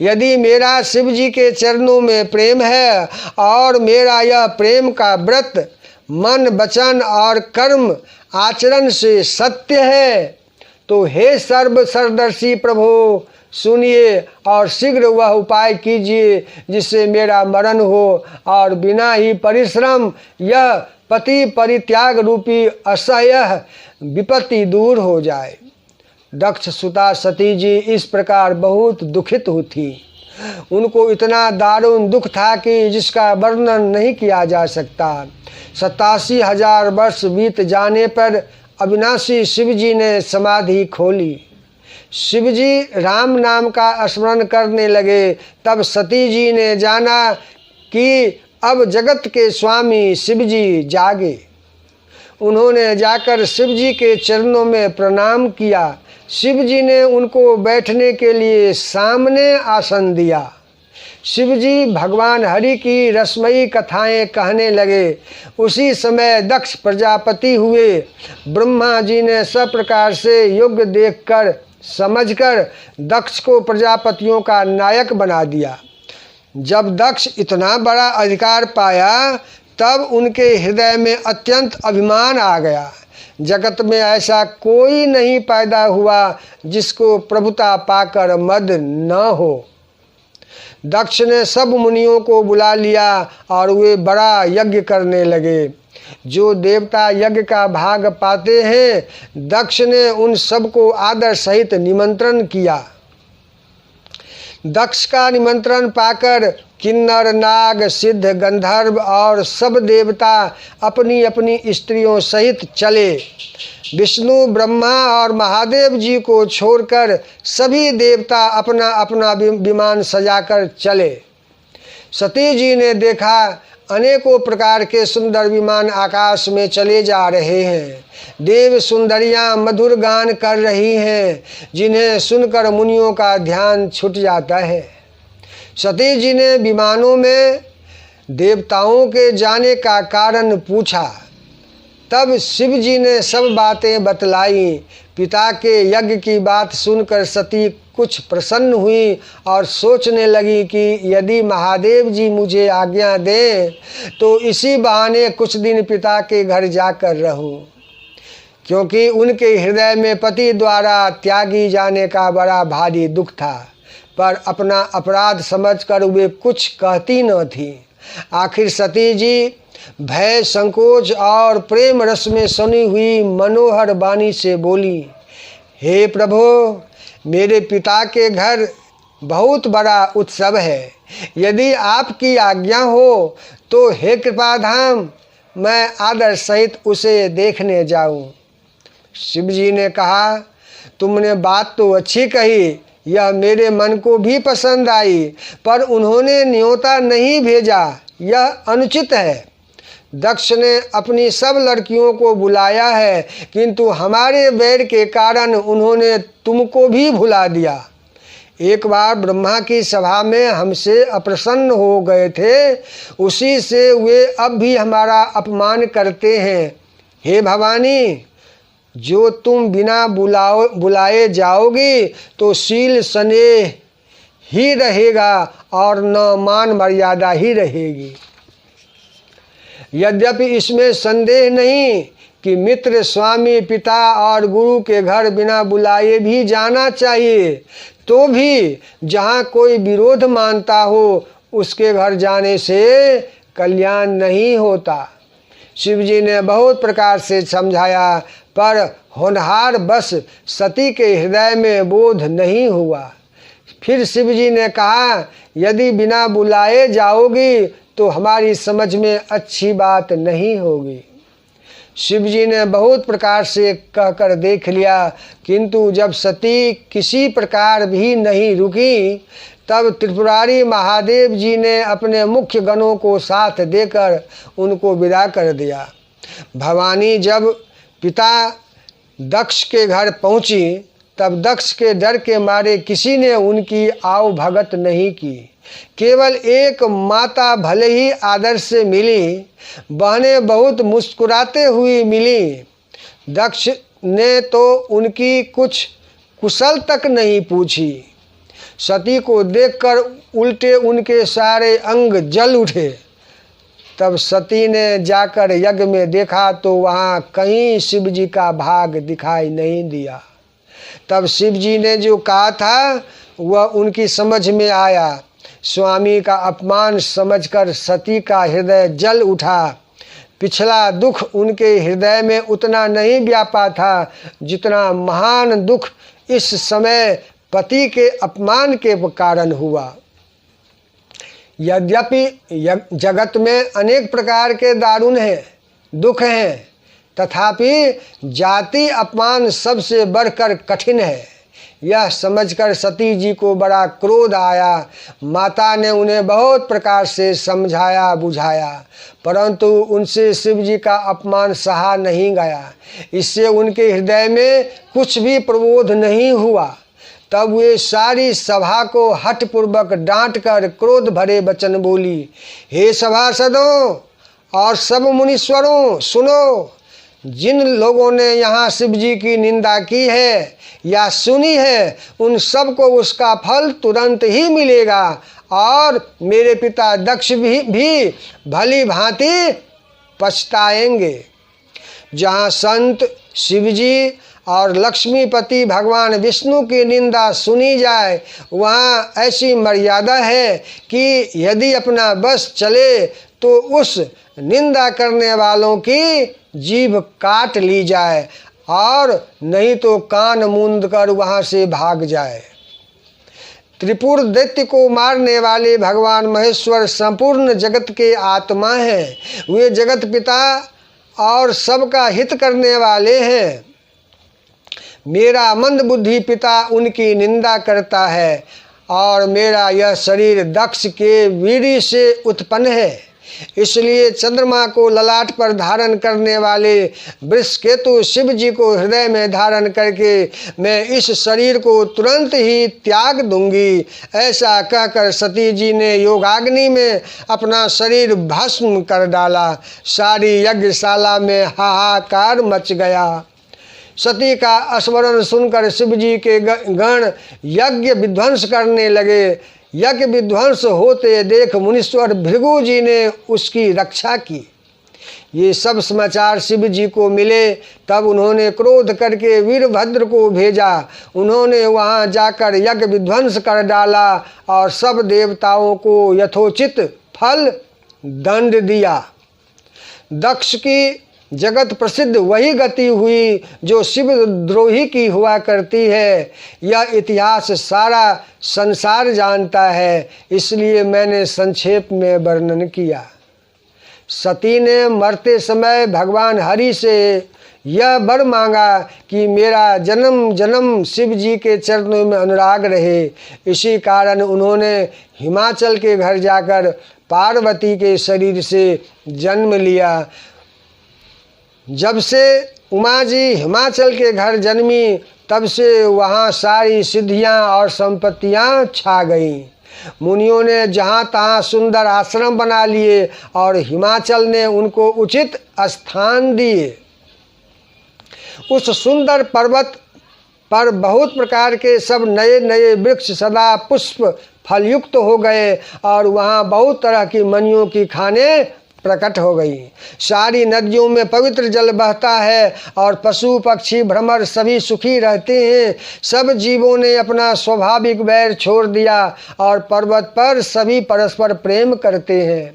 यदि मेरा शिव जी के चरणों में प्रेम है और मेरा यह प्रेम का व्रत मन वचन और कर्म आचरण से सत्य है, तो हे सर्व सरदर्शी प्रभु, सुनिए और शीघ्र वह उपाय कीजिए जिससे मेरा मरण हो और बिना ही परिश्रम यह पति परित्याग रूपी असह्य विपत्ति दूर हो जाए। दक्ष सुता सती जी इस प्रकार बहुत दुखित हुई थी। उनको इतना दारुण दुख था कि जिसका वर्णन नहीं किया जा सकता। 87,000 वर्ष बीत जाने पर अविनाशी शिव जी ने समाधि खोली। शिव जी राम नाम का स्मरण करने लगे। तब सती जी ने जाना कि अब जगत के स्वामी शिव जी जागे। उन्होंने जाकर शिव जी के चरणों में प्रणाम किया। शिव जी ने उनको बैठने के लिए सामने आसन दिया। शिव जी भगवान हरि की रसमयी कथाएं कहने लगे। उसी समय दक्ष प्रजापति हुए। ब्रह्मा जी ने सब प्रकार से योग्य देखकर समझकर दक्ष को प्रजापतियों का नायक बना दिया। जब दक्ष इतना बड़ा अधिकार पाया, तब उनके हृदय में अत्यंत अभिमान आ गया। जगत में ऐसा कोई नहीं पैदा हुआ जिसको प्रभुता पाकर मद न हो। दक्ष ने सब मुनियों को बुला लिया और वे बड़ा यज्ञ करने लगे। जो देवता यज्ञ का भाग पाते हैं, दक्ष ने उन सबको आदर सहित निमंत्रण किया। दक्ष का निमंत्रण पाकर किन्नर नाग सिद्ध गंधर्व और सब देवता अपनी अपनी स्त्रियों सहित चले। विष्णु ब्रह्मा और महादेव जी को छोड़कर सभी देवता अपना अपना विमान सजाकर चले। सती जी ने देखा अनेकों प्रकार के सुंदर विमान आकाश में चले जा रहे हैं। देव सुंदरियां मधुर गान कर रही हैं, जिन्हें सुनकर मुनियों का ध्यान छूट जाता है। सती जी ने विमानों में देवताओं के जाने का कारण पूछा। तब शिव जी ने सब बातें बतलाई। पिता के यज्ञ की बात सुनकर सती कुछ प्रसन्न हुई और सोचने लगी कि यदि महादेव जी मुझे आज्ञा दें तो इसी बहाने कुछ दिन पिता के घर जाकर रहूं। क्योंकि उनके हृदय में पति द्वारा त्यागी जाने का बड़ा भारी दुख था, पर अपना अपराध समझकर वे कुछ कहती न थी। आखिर सती जी भय, संकोच और प्रेम रस में सनी हुई मनोहर वाणी से बोली, हे प्रभु, मेरे पिता के घर बहुत बड़ा उत्सव है। यदि आपकी आज्ञा हो तो हे कृपाधाम, मैं आदर सहित उसे देखने जाऊं। शिव जी ने कहा, तुमने बात तो अच्छी कही, यह मेरे मन को भी पसंद आई, पर उन्होंने न्योता नहीं भेजा, यह अनुचित है। दक्ष ने अपनी सब लड़कियों को बुलाया है, किंतु हमारे वैर के कारण उन्होंने तुमको भी भुला दिया। एक बार ब्रह्मा की सभा में हमसे अप्रसन्न हो गए थे, उसी से वे अब भी हमारा अपमान करते हैं। हे भवानी, जो तुम बिना बुलाए जाओगी तो शील स्नेह ही रहेगा और न मान मर्यादा ही रहेगी। यद्यपि इसमें संदेह नहीं कि मित्र, स्वामी, पिता और गुरु के घर बिना बुलाए भी जाना चाहिए, तो भी जहाँ कोई विरोध मानता हो उसके घर जाने से कल्याण नहीं होता। शिव जी ने बहुत प्रकार से समझाया, पर होनहार बस सती के हृदय में बोध नहीं हुआ। फिर शिव जी ने कहा, यदि बिना बुलाए जाओगी तो हमारी समझ में अच्छी बात नहीं होगी। शिव जी ने बहुत प्रकार से कहकर देख लिया, किंतु जब सती किसी प्रकार भी नहीं रुकी, तब त्रिपुरारी महादेव जी ने अपने मुख्य गणों को साथ देकर उनको विदा कर दिया। भवानी जब पिता दक्ष के घर पहुंची, तब दक्ष के डर के मारे किसी ने उनकी आव भगत नहीं की। केवल एक माता भले ही आदर से मिली, बहनें बहुत मुस्कुराते हुई मिली। दक्ष ने तो उनकी कुछ कुशल तक नहीं पूछी। सती को देखकर उल्टे उनके सारे अंग जल उठे। तब सती ने जाकर यज्ञ में देखा तो वहाँ कहीं शिव जी का भाग दिखाई नहीं दिया। तब शिव जी ने जो कहा था वह उनकी समझ में आया। स्वामी का अपमान समझकर सती का हृदय जल उठा। पिछला दुख उनके हृदय में उतना नहीं व्यापा था जितना महान दुख इस समय पति के अपमान के कारण हुआ। यद्यपि जगत में अनेक प्रकार के दारुण हैं, दुख हैं, तथापि जाति अपमान सबसे बढ़कर कठिन है। यह समझकर सती जी को बड़ा क्रोध आया। माता ने उन्हें बहुत प्रकार से समझाया बुझाया, परंतु उनसे शिव जी का अपमान सहा नहीं गया। इससे उनके हृदय में कुछ भी प्रबोध नहीं हुआ। तब वे सारी सभा को हठपूर्वक डांट कर क्रोध भरे वचन बोली, हे सभासदों और सब मुनीश्वरों, सुनो। जिन लोगों ने यहाँ शिव जी की निंदा की है या सुनी है, उन सब को उसका फल तुरंत ही मिलेगा और मेरे पिता दक्ष भी भली भांति पछताएंगे। जहाँ संत, शिव जी और लक्ष्मीपति भगवान विष्णु की निंदा सुनी जाए, वहाँ ऐसी मर्यादा है कि यदि अपना बस चले तो उस निंदा करने वालों की जीभ काट ली जाए और नहीं तो कान मूंद कर वहाँ से भाग जाए। त्रिपुर दैत्य को मारने वाले भगवान महेश्वर संपूर्ण जगत के आत्मा हैं। वे जगत पिता और सबका हित करने वाले हैं। मेरा मंद बुद्धि पिता उनकी निंदा करता है और मेरा यह शरीर दक्ष के वीर्य से उत्पन्न है। इसलिए चंद्रमा को ललाट पर धारण करने वाले वृषकेतु शिव जी को हृदय में धारण करके मैं इस शरीर को तुरंत ही त्याग दूंगी। ऐसा कहकर सती जी ने योगाग्नि में अपना शरीर भस्म कर डाला। सारी यज्ञशाला में हाहाकार मच गया। सती का स्मरण सुनकर शिव जी के गण यज्ञ विध्वंस करने लगे। यज्ञ विध्वंस होते देख मुनीश्वर भृगु जी ने उसकी रक्षा की। ये सब समाचार शिव जी को मिले। तब उन्होंने क्रोध करके वीरभद्र को भेजा। उन्होंने वहाँ जाकर यज्ञ विध्वंस कर डाला और सब देवताओं को यथोचित फल दंड दिया। दक्ष की जगत प्रसिद्ध वही गति हुई जो शिव द्रोही की हुआ करती है। यह इतिहास सारा संसार जानता है, इसलिए मैंने संक्षेप में वर्णन किया। सती ने मरते समय भगवान हरि से यह वर मांगा कि मेरा जन्म जन्म शिव जी के चरणों में अनुराग रहे। इसी कारण उन्होंने हिमाचल के घर जाकर पार्वती के शरीर से जन्म लिया। जब से उमा जी हिमाचल के घर जन्मी, तब से वहाँ सारी सिद्धियाँ और संपत्तियाँ छा गईं। मुनियों ने जहाँ तहाँ सुंदर आश्रम बना लिए और हिमाचल ने उनको उचित स्थान दिए। उस सुंदर पर्वत पर बहुत प्रकार के सब नए नए वृक्ष सदा पुष्प फलयुक्त हो गए और वहाँ बहुत तरह की मनियों की खानें प्रकट हो गई। सारी नदियों में पवित्र जल बहता है और पशु पक्षी भ्रमर सभी सुखी रहते हैं। सब जीवों ने अपना स्वाभाविक वैर छोड़ दिया और पर्वत पर सभी परस्पर प्रेम करते हैं।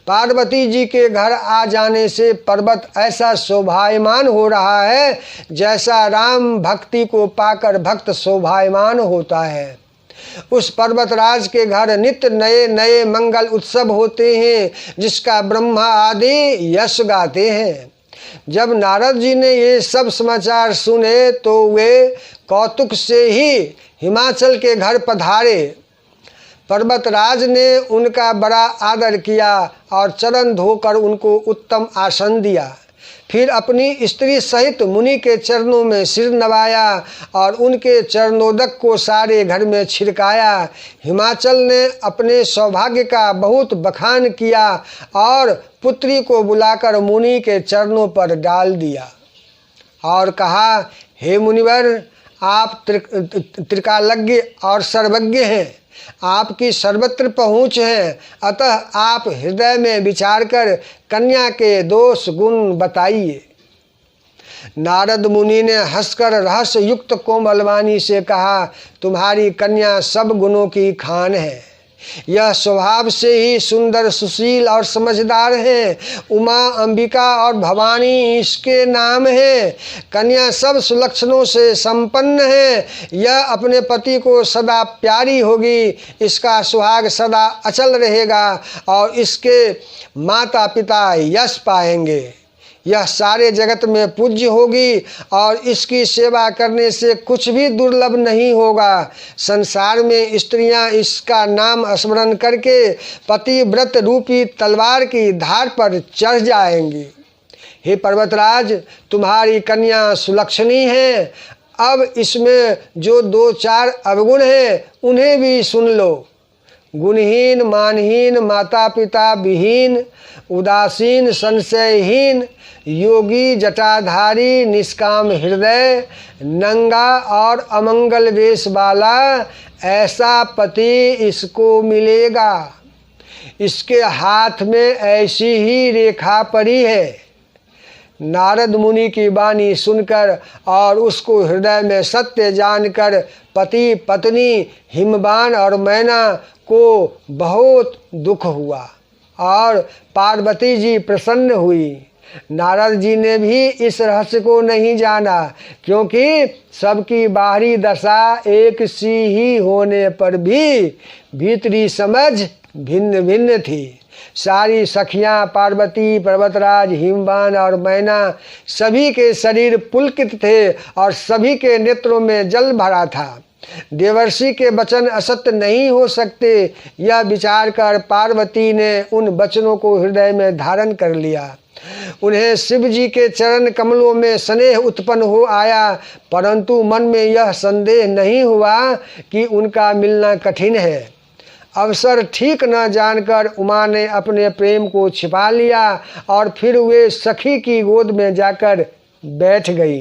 पार्वती जी के घर आ जाने से पर्वत ऐसा शोभायमान हो रहा है जैसा राम भक्ति को पाकर भक्त शोभायमान होता है। उस पर्वतराज के घर नित्य नए नए मंगल उत्सव होते हैं, जिसका ब्रह्मा आदि यश गाते हैं। जब नारद जी ने ये सब समाचार सुने तो वे कौतुक से ही हिमाचल के घर पधारे। पर्वतराज ने उनका बड़ा आदर किया और चरण धोकर उनको उत्तम आसन दिया। फिर अपनी स्त्री सहित मुनि के चरणों में सिर नवाया और उनके चरणोदक को सारे घर में छिड़काया। हिमाचल ने अपने सौभाग्य का बहुत बखान किया और पुत्री को बुलाकर मुनि के चरणों पर डाल दिया और कहा, हे मुनिवर, आप त्रिकालज्ञ और सर्वज्ञ हैं, आपकी सर्वत्र पहुँच है, अतः आप हृदय में विचार कर कन्या के दोष गुण बताइए। नारद मुनि ने हंसकर रहस्य युक्त कोमल वाणी से कहा, तुम्हारी कन्या सब गुणों की खान है। यह स्वभाव से ही सुंदर सुशील और समझदार है। उमा, अंबिका और भवानी इसके नाम है। कन्या सब सुलक्षणों से संपन्न है। यह अपने पति को सदा प्यारी होगी। इसका सुहाग सदा अचल रहेगा और इसके माता पिता यश पाएंगे। यह सारे जगत में पूज्य होगी और इसकी सेवा करने से कुछ भी दुर्लभ नहीं होगा। संसार में स्त्रियां इसका नाम स्मरण करके पतिव्रत रूपी तलवार की धार पर चढ़ जाएंगी। हे पर्वतराज, तुम्हारी कन्या सुलक्षणी है। अब इसमें जो 2-4 अवगुण हैं उन्हें भी सुन लो। गुणहीन, मानहीन, माता पिता विहीन, उदासीन, संशयहीन, योगी, जटाधारी, निष्काम हृदय, नंगा और अमंगल वेश वाला, ऐसा पति इसको मिलेगा। इसके हाथ में ऐसी ही रेखा पड़ी है। नारद मुनि की वाणी सुनकर और उसको हृदय में सत्य जानकर पति पत्नी हिमवान और मैना को बहुत दुख हुआ और पार्वती जी प्रसन्न हुई। नारद जी ने भी इस रहस्य को नहीं जाना, क्योंकि सबकी बाहरी दशा एक सी ही होने पर भी भीतरी समझ भिन्न भिन्न थी। सारी सखियां पार्वती, पर्वतराज, हिमवान और मैना सभी के शरीर पुलकित थे और सभी के नेत्रों में जल भरा था। देवर्षि के वचन असत्य नहीं हो सकते, यह विचार कर पार्वती ने उन वचनों को हृदय में धारण कर लिया। उन्हें शिव जी के चरण कमलों में स्नेह उत्पन्न हो आया, परंतु मन में यह संदेह नहीं हुआ कि उनका मिलना कठिन है। अवसर ठीक न जानकर उमा ने अपने प्रेम को छिपा लिया और फिर वे सखी की गोद में जाकर बैठ गई।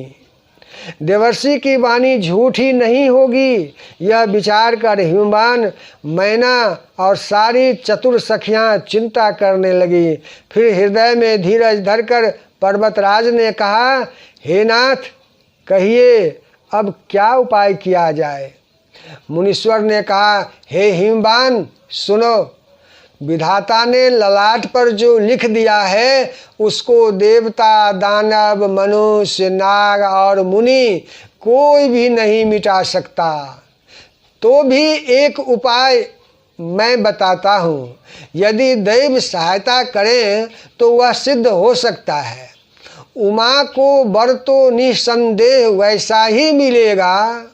देवर्षि की वाणी झूठी नहीं होगी, यह विचार कर हिमवान, मैना और सारी चतुर सखियां चिंता करने लगी। फिर हृदय में धीरज धरकर पर्वतराज ने कहा, हे नाथ, कहिए अब क्या उपाय किया जाए। मुनीश्वर ने कहा, हे हिमवान, सुनो, विधाता ने ललाट पर जो लिख दिया है उसको देवता, दानव, मनुष्य, नाग और मुनि कोई भी नहीं मिटा सकता। तो भी एक उपाय मैं बताता हूँ, यदि दैव सहायता करें तो वह सिद्ध हो सकता है। उमा को वर तो निसंदेह वैसा ही मिलेगा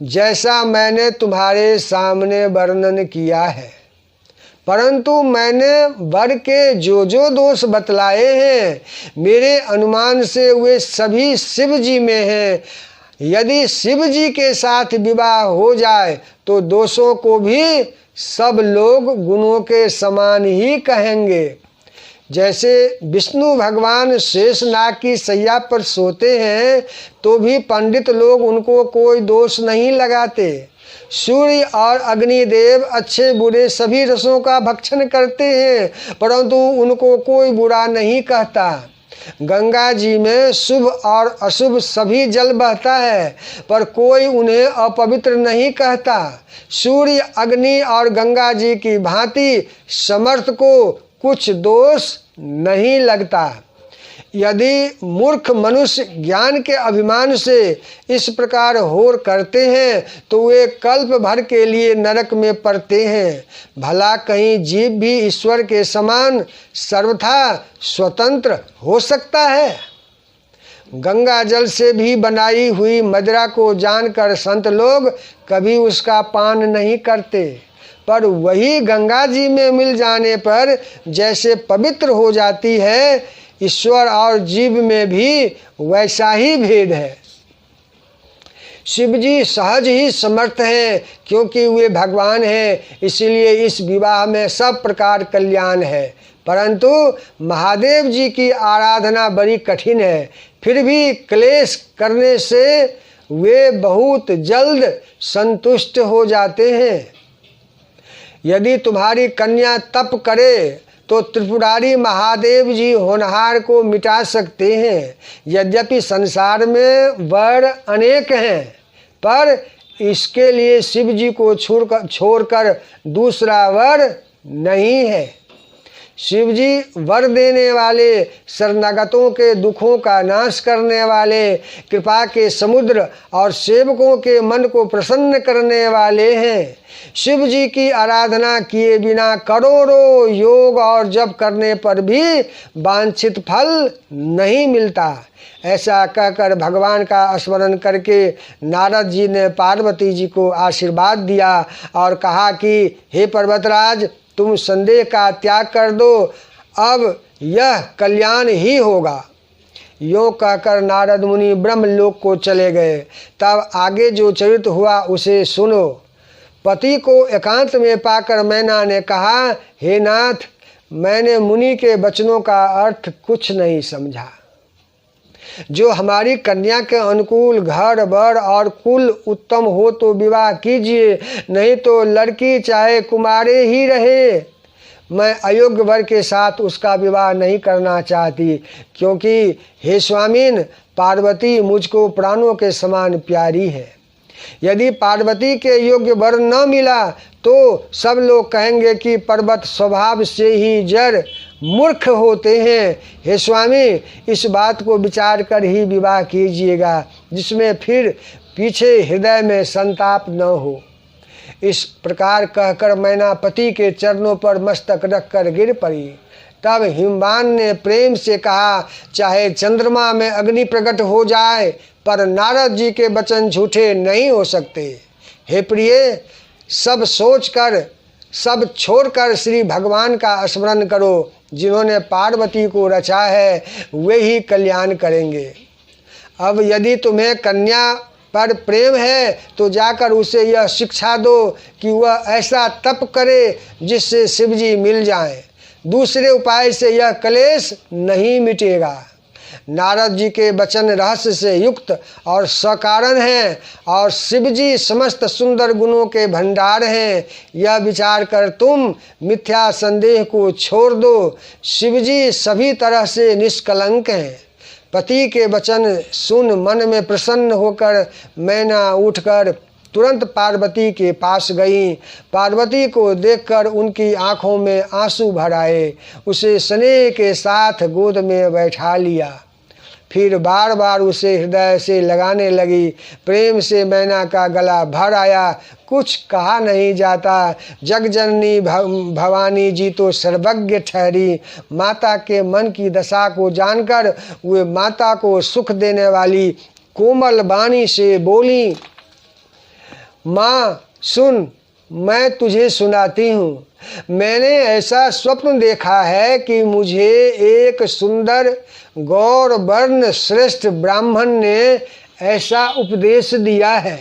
जैसा मैंने तुम्हारे सामने वर्णन किया है, परंतु मैंने वर के जो जो दोष बतलाए हैं मेरे अनुमान से वे सभी शिव जी में हैं। यदि शिव जी के साथ विवाह हो जाए तो दोषों को भी सब लोग गुणों के समान ही कहेंगे। जैसे विष्णु भगवान शेषनाग की सैया पर सोते हैं तो भी पंडित लोग उनको कोई दोष नहीं लगाते। सूर्य और अग्निदेव अच्छे बुरे सभी रसों का भक्षण करते हैं परंतु उनको कोई बुरा नहीं कहता। गंगा जी में शुभ और अशुभ सभी जल बहता है पर कोई उन्हें अपवित्र नहीं कहता। सूर्य, अग्नि और गंगा जी की भांति समर्थ को कुछ दोष नहीं लगता। यदि मूर्ख मनुष्य ज्ञान के अभिमान से इस प्रकार होर करते हैं तो वे कल्प भर के लिए नरक में पड़ते हैं। भला कहीं जीव भी ईश्वर के समान सर्वथा स्वतंत्र हो सकता है। गंगा जल से भी बनाई हुई मदिरा को जानकर संत लोग कभी उसका पान नहीं करते, पर वही गंगा जी में मिल जाने पर जैसे पवित्र हो जाती है, ईश्वर और जीव में भी वैसा ही भेद है। शिव जी सहज ही समर्थ हैं क्योंकि वे भगवान हैं, इसलिए इस विवाह में सब प्रकार कल्याण है। परंतु महादेव जी की आराधना बड़ी कठिन है, फिर भी क्लेश करने से वे बहुत जल्द संतुष्ट हो जाते हैं। यदि तुम्हारी कन्या तप करे तो त्रिपुरारी महादेव जी होनहार को मिटा सकते हैं। यद्यपि संसार में वर अनेक हैं पर इसके लिए शिव जी को छोड़कर दूसरा वर नहीं है। शिव जी वर देने वाले, शरणागतों के दुखों का नाश करने वाले, कृपा के समुद्र और सेवकों के मन को प्रसन्न करने वाले हैं। शिव जी की आराधना किए बिना करोड़ों योग और जप करने पर भी वांछित फल नहीं मिलता। ऐसा कहकर भगवान का स्मरण करके नारद जी ने पार्वती जी को आशीर्वाद दिया और कहा कि हे पर्वतराज, तुम संदेह का त्याग कर दो, अब यह कल्याण ही होगा। यों कहकर नारद मुनि ब्रह्मलोक को चले गए। तब आगे जो चरित्र हुआ उसे सुनो। पति को एकांत में पाकर मैना ने कहा, हे नाथ, मैंने मुनि के वचनों का अर्थ कुछ नहीं समझा। जो हमारी कन्या के अनुकूल घर बर और कुल उत्तम हो तो विवाह कीजिए, नहीं तो लड़की चाहे कुमारे ही रहे। मैं अयोग्य वर के साथ उसका विवाह नहीं करना चाहती, क्योंकि हे स्वामीन, पार्वती मुझको प्राणों के समान प्यारी है। यदि पार्वती के योग्य वर न मिला तो सब लोग कहेंगे कि पर्वत स्वभाव से ही जड़ मूर्ख होते हैं। हे स्वामी, इस बात को विचार कर ही विवाह कीजिएगा, जिसमें फिर पीछे हृदय में संताप न हो। इस प्रकार कहकर मैना पति के चरणों पर मस्तक रखकर गिर पड़ी। तब हिमवान ने प्रेम से कहा, चाहे चंद्रमा में अग्नि प्रकट हो जाए पर नारद जी के वचन झूठे नहीं हो सकते। हे प्रिय, सब सोचकर, सब छोड़कर श्री भगवान का स्मरण करो। जिन्होंने पार्वती को रचा है वे ही कल्याण करेंगे। अब यदि तुम्हें कन्या पर प्रेम है तो जाकर उसे यह शिक्षा दो कि वह ऐसा तप करे जिससे शिवजी मिल जाएं। दूसरे उपाय से यह क्लेश नहीं मिटेगा। नारद जी के वचन रहस्य से युक्त और सकारण हैं और शिव जी समस्त सुंदर गुणों के भंडार हैं। यह विचार कर तुम मिथ्या संदेह को छोड़ दो। शिव जी सभी तरह से निष्कलंक हैं। पति के वचन सुन मन में प्रसन्न होकर मैना उठकर तुरंत पार्वती के पास गई। पार्वती को देखकर उनकी आंखों में आंसू भर आए। उसे स्नेह के साथ गोद में बैठा लिया। फिर बार बार उसे हृदय से लगाने लगी। प्रेम से मैना का गला भर आया। कुछ कहा नहीं जाता। जगजननी भवानी जी तो सर्वज्ञ ठहरी। माता के मन की दशा को जानकर वे माता को सुख देने वाली कोमल वाणी से बोली, माँ सुन, मैं तुझे सुनाती हूँ। मैंने ऐसा स्वप्न देखा है कि मुझे एक सुंदर गौर वर्ण श्रेष्ठ ब्राह्मण ने ऐसा उपदेश दिया है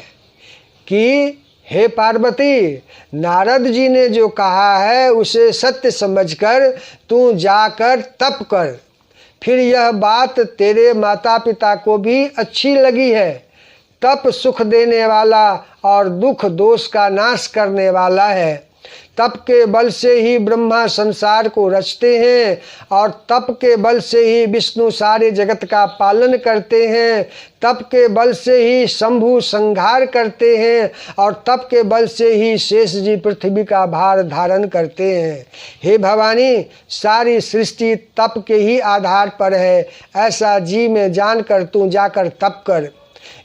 कि हे पार्वती, नारद जी ने जो कहा है उसे सत्य समझकर तू जाकर तप कर। फिर यह बात तेरे माता पिता को भी अच्छी लगी है। तप सुख देने वाला और दुख दोष का नाश करने वाला है। तप के बल से ही ब्रह्मा संसार को रचते हैं और तप के बल से ही विष्णु सारे जगत का पालन करते हैं। तप के बल से ही शंभु संहार करते हैं और तप के बल से ही शेष जी पृथ्वी का भार धारण करते हैं। हे भवानी, सारी सृष्टि तप के ही आधार पर है। ऐसा जी में जानकर तू जाकर तप कर।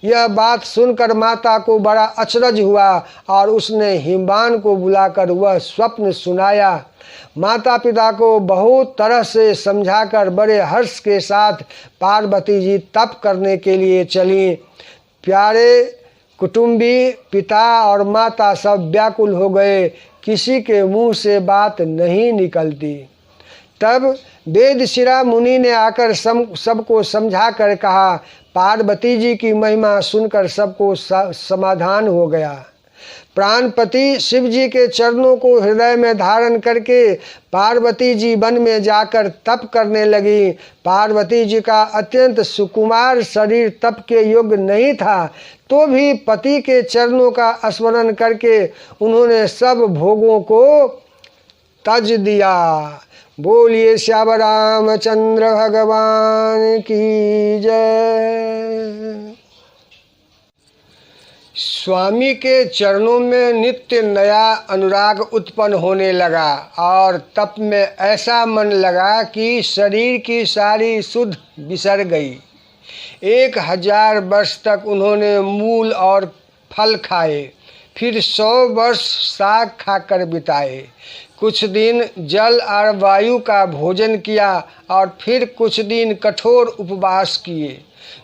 यह बात सुनकर माता को बड़ा अचरज हुआ और उसने हिमवान को बुलाकर वह स्वप्न सुनाया। माता पिता को बहुत तरह से समझाकर बड़े हर्ष के साथ पार्वती जी तप करने के लिए चली। प्यारे कुटुंबी पिता और माता सब व्याकुल हो गए। किसी के मुंह से बात नहीं निकलती। तब वेदशिरा मुनि ने आकर सबको समझा कर कहा। पार्वती जी की महिमा सुनकर सबको समाधान हो गया। प्राणपति शिव जी के चरणों को हृदय में धारण करके पार्वती जी वन में जाकर तप करने लगी। पार्वती जी का अत्यंत सुकुमार शरीर तप के योग्य नहीं था, तो भी पति के चरणों का स्मरण करके उन्होंने सब भोगों को तज दिया। बोलिए श्याम रामचंद्र भगवान की जय। स्वामी के चरणों में नित्य नया अनुराग उत्पन्न होने लगा और तप में ऐसा मन लगा कि शरीर की सारी सुध बिसर गई। 1000 वर्ष तक उन्होंने मूल और फल खाए, फिर 100 वर्ष साग खाकर बिताए। कुछ दिन जल और वायु का भोजन किया और फिर कुछ दिन कठोर उपवास किए।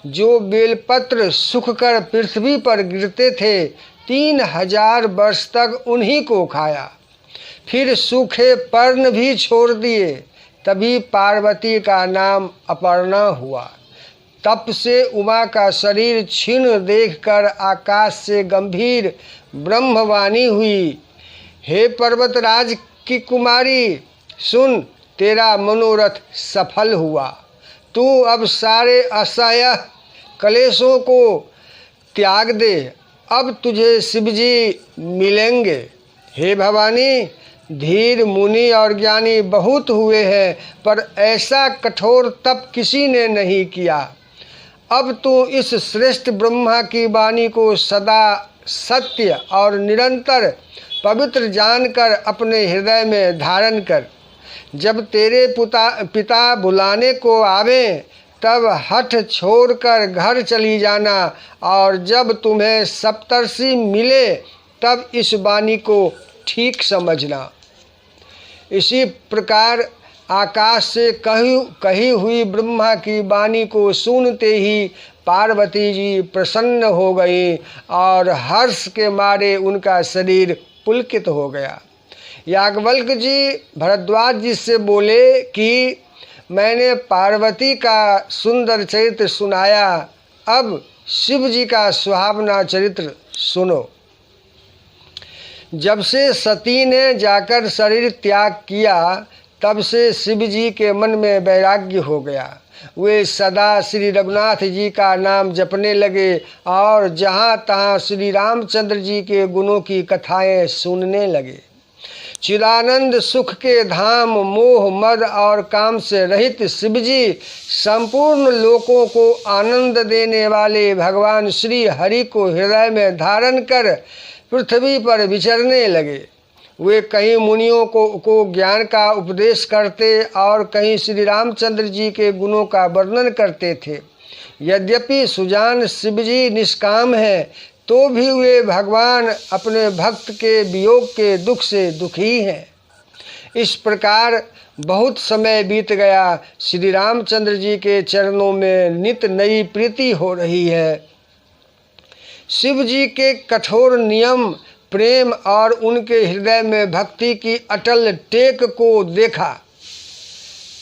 जो बेलपत्र सूखकर पृथ्वी पर गिरते थे 3000 वर्ष तक उन्हीं को खाया। फिर सूखे पर्ण भी छोड़ दिए। तभी पार्वती का नाम अपर्णा हुआ। तप से उमा का शरीर क्षीण देखकर आकाश से गंभीर ब्रह्मवाणी हुई। हे पर्वतराज की कुमारी, सुन, तेरा मनोरथ सफल हुआ। तू अब सारे असह्य क्लेशों को त्याग दे। अब तुझे शिवजी मिलेंगे। हे भवानी, धीर मुनि और ज्ञानी बहुत हुए हैं, पर ऐसा कठोर तप किसी ने नहीं किया। अब तू इस श्रेष्ठ ब्रह्मा की वाणी को सदा सत्य और निरंतर पवित्र जानकर अपने हृदय में धारण कर। जब तेरे पिता बुलाने को आवे तब हठ छोड़कर घर चली जाना और जब तुम्हें सप्तर्षि मिले तब इस वाणी को ठीक समझना। इसी प्रकार आकाश से कही हुई ब्रह्मा की वाणी को सुनते ही पार्वती जी प्रसन्न हो गई और हर्ष के मारे उनका शरीर पुलकित हो गया। याज्ञवल्क्य जी भरद्वाज जी से बोले कि मैंने पार्वती का सुंदर चरित्र सुनाया, अब शिव जी का सुहावना चरित्र सुनो। जब से सती ने जाकर शरीर त्याग किया तब से शिव जी के मन में वैराग्य हो गया। वे सदा श्री रघुनाथ जी का नाम जपने लगे और जहाँ तहाँ श्री रामचंद्र जी के गुणों की कथाएं सुनने लगे। चिदानंद सुख के धाम, मोह मद और काम से रहित शिवजी संपूर्ण लोकों को आनंद देने वाले भगवान श्री हरि को हृदय में धारण कर पृथ्वी पर विचरने लगे। वे कहीं मुनियों को ज्ञान का उपदेश करते और कहीं श्री रामचंद्र जी के गुणों का वर्णन करते थे। यद्यपि सुजान शिवजी निष्काम हैं, तो भी वे भगवान अपने भक्त के वियोग के दुख से दुखी हैं। इस प्रकार बहुत समय बीत गया। श्री रामचंद्र जी के चरणों में नित नई प्रीति हो रही है। शिव जी के कठोर नियम, प्रेम और उनके हृदय में भक्ति की अटल टेक को देखा।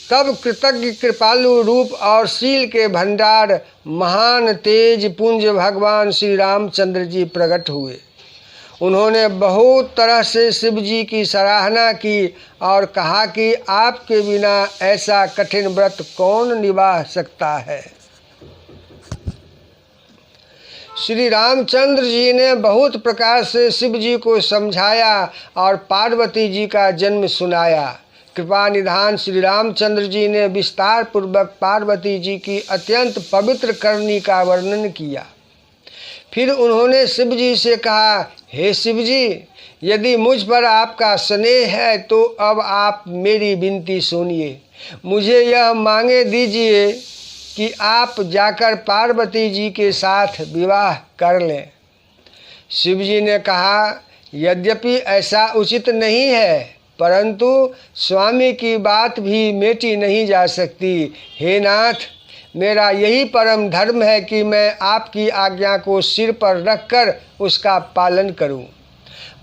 तब कृतज्ञ कृपालु रूप और शील के भंडार महान तेज पुंज भगवान श्री रामचंद्र जी प्रकट हुए। उन्होंने बहुत तरह से शिव जी की सराहना की और कहा कि आपके बिना ऐसा कठिन व्रत कौन निभा सकता है। श्री रामचंद्र जी ने बहुत प्रकार से शिव जी को समझाया और पार्वती जी का जन्म सुनाया। कृपा निधान श्री रामचंद्र जी ने विस्तार पूर्वक पार्वती जी की अत्यंत पवित्र करनी का वर्णन किया। फिर उन्होंने शिव जी से कहा, हे शिव जी, यदि मुझ पर आपका स्नेह है तो अब आप मेरी विनती सुनिए। मुझे यह मांगे दीजिए कि आप जाकर पार्वती जी के साथ विवाह कर लें। शिव जी ने कहा, यद्यपि ऐसा उचित नहीं है, परंतु स्वामी की बात भी मेटी नहीं जा सकती। हे नाथ, मेरा यही परम धर्म है कि मैं आपकी आज्ञा को सिर पर रखकर उसका पालन करूं।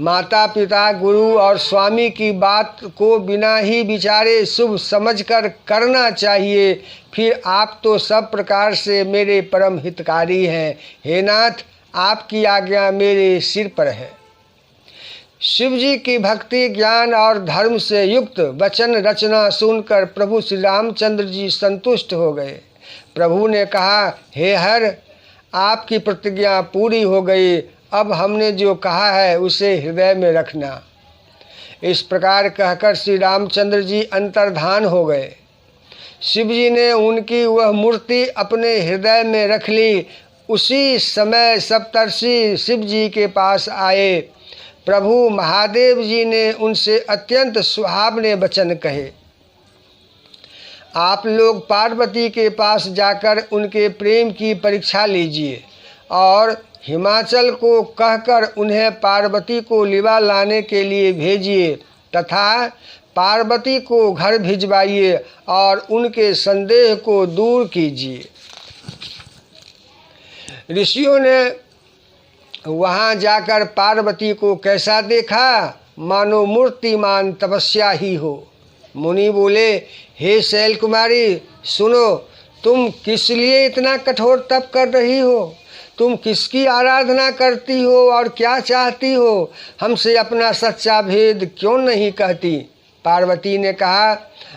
माता पिता, गुरु और स्वामी की बात को बिना ही विचारे शुभ समझकर करना चाहिए। फिर आप तो सब प्रकार से मेरे परम हितकारी हैं। हे नाथ, आपकी आज्ञा मेरे सिर पर है। शिव जी की भक्ति, ज्ञान और धर्म से युक्त वचन रचना सुनकर प्रभु श्री रामचंद्र जी संतुष्ट हो गए। प्रभु ने कहा, हे हर, आपकी प्रतिज्ञा पूरी हो गई। अब हमने जो कहा है उसे हृदय में रखना। इस प्रकार कहकर श्री रामचंद्र जी अंतर्धान हो गए। शिव जी ने उनकी वह मूर्ति अपने हृदय में रख ली। उसी समय सप्तर्षि शिव जी के पास आए। प्रभु महादेव जी ने उनसे अत्यंत सुहावने वचन कहे। आप लोग पार्वती के पास जाकर उनके प्रेम की परीक्षा लीजिए और हिमाचल को कहकर उन्हें पार्वती को लिवा लाने के लिए भेजिए तथा पार्वती को घर भिजवाइए और उनके संदेह को दूर कीजिए। ऋषियों ने वहाँ जाकर पार्वती को कैसा देखा, मानो मूर्तिमान तपस्या ही हो। मुनि बोले, हे शैल कुमारी, सुनो, तुम किस लिए इतना कठोर तप कर रही हो? तुम किसकी आराधना करती हो और क्या चाहती हो? हमसे अपना सच्चा भेद क्यों नहीं कहती? पार्वती ने कहा,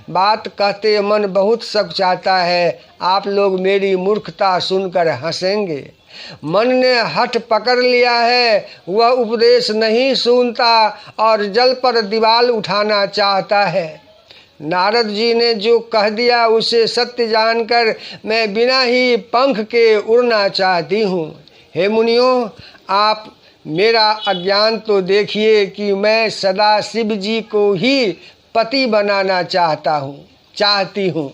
बात कहते मन बहुत सकुचाता है। आप लोग मेरी मूर्खता सुनकर हंसेंगे। मन ने हठ पकड़ लिया है, वह उपदेश नहीं सुनता और जल पर दीवाल उठाना चाहता है। नारद जी ने जो कह दिया उसे सत्य जानकर मैं बिना ही पंख के उड़ना चाहती हूँ। हे मुनियों, आप मेरा अज्ञान तो देखिए कि मैं सदा शिव जी को ही पति बनाना चाहती हूँ।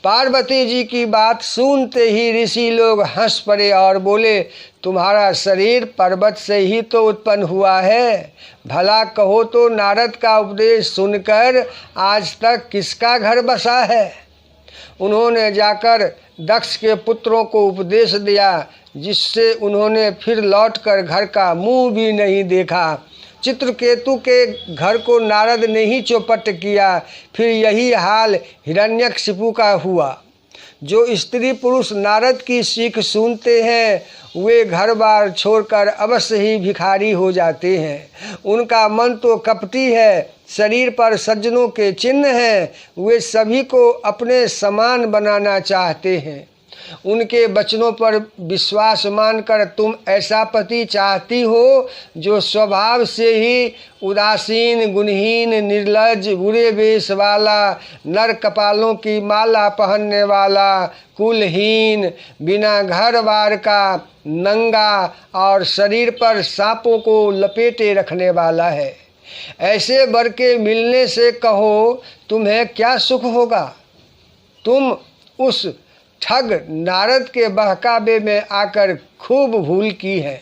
पार्वती जी की बात सुनते ही ऋषि लोग हंस पड़े और बोले, तुम्हारा शरीर पर्वत से ही तो उत्पन्न हुआ है। भला कहो तो नारद का उपदेश सुनकर आज तक किसका घर बसा है? उन्होंने जाकर दक्ष के पुत्रों को उपदेश दिया, जिससे उन्होंने फिर लौटकर घर का मुंह भी नहीं देखा। चित्रकेतु के घर को नारद ने ही चौपट किया। फिर यही हाल हिरण्यकशिपु का हुआ। जो स्त्री पुरुष नारद की सीख सुनते हैं वे घर बार छोड़कर अवश्य ही भिखारी हो जाते हैं। उनका मन तो कपटी है, शरीर पर सज्जनों के चिन्ह हैं, वे सभी को अपने समान बनाना चाहते हैं। उनके वचनों पर विश्वास मानकर तुम ऐसा पति चाहती हो जो स्वभाव से ही उदासीन, गुणहीन, निर्लज्ज, बुरे वेश वाला, नर कपालों की माला पहनने वाला, कुलहीन, बिना घर बार का, नंगा और शरीर पर सांपों को लपेटे रखने वाला है। ऐसे वर के मिलने से कहो तुम्हें क्या सुख होगा। तुम उस ठग नारद के बहकावे में आकर खूब भूल की है।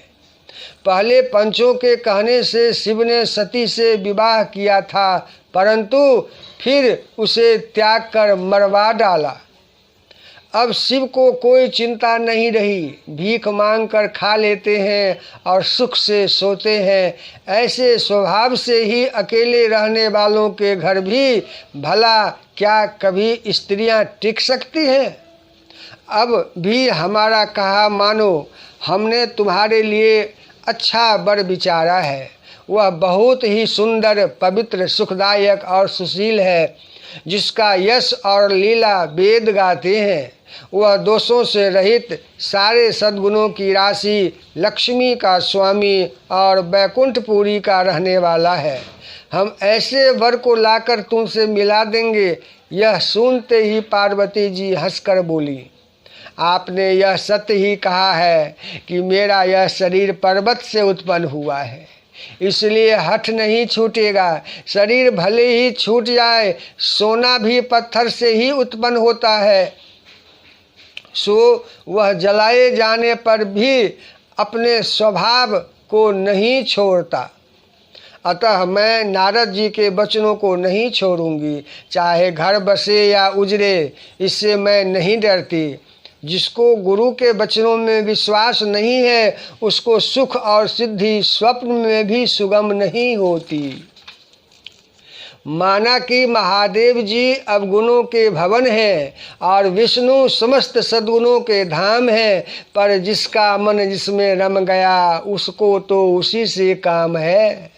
पहले पंचों के कहने से शिव ने सती से विवाह किया था, परंतु फिर उसे त्याग कर मरवा डाला। अब शिव को कोई चिंता नहीं रही, भीख मांग कर खा लेते हैं और सुख से सोते हैं। ऐसे स्वभाव से ही अकेले रहने वालों के घर भी भला क्या कभी स्त्रियां टिक सकती हैं। अब भी हमारा कहा मानो, हमने तुम्हारे लिए अच्छा वर विचारा है। वह बहुत ही सुंदर, पवित्र, सुखदायक और सुशील है, जिसका यश और लीला वेद गाते हैं। वह दोषों से रहित, सारे सद्गुणों की राशि, लक्ष्मी का स्वामी और बैकुंठपुरी का रहने वाला है। हम ऐसे वर को लाकर तुमसे मिला देंगे। यह सुनते ही पार्वती जी हंसकर बोली, आपने यह सत्य ही कहा है कि मेरा यह शरीर पर्वत से उत्पन्न हुआ है, इसलिए हठ नहीं छूटेगा। शरीर भले ही छूट जाए, सोना भी पत्थर से ही उत्पन्न होता है, सो वह जलाए जाने पर भी अपने स्वभाव को नहीं छोड़ता। अतः मैं नारद जी के वचनों को नहीं छोड़ूंगी, चाहे घर बसे या उजड़े, इससे मैं नहीं डरती। जिसको गुरु के वचनों में विश्वास नहीं है, उसको सुख और सिद्धि स्वप्न में भी सुगम नहीं होती। माना कि महादेव जी अवगुणों के भवन हैं और विष्णु समस्त सद्गुणों के धाम हैं, पर जिसका मन जिसमें रम गया उसको तो उसी से काम है।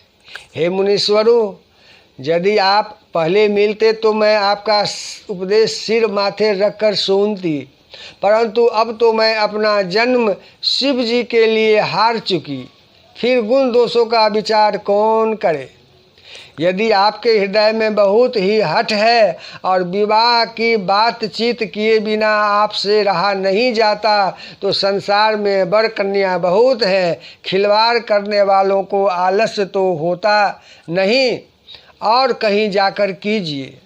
हे मुनीश्वरों, यदि आप पहले मिलते तो मैं आपका उपदेश सिर माथे रखकर सुनती, परंतु अब तो मैं अपना जन्म शिव जी के लिए हार चुकी, फिर गुण दोषों का विचार कौन करे। यदि आपके हृदय में बहुत ही हठ है और विवाह की बातचीत किए बिना आपसे रहा नहीं जाता, तो संसार में वर कन्या बहुत हैं। खिलवाड़ करने वालों को आलस्य तो होता नहीं, और कहीं जाकर कीजिए।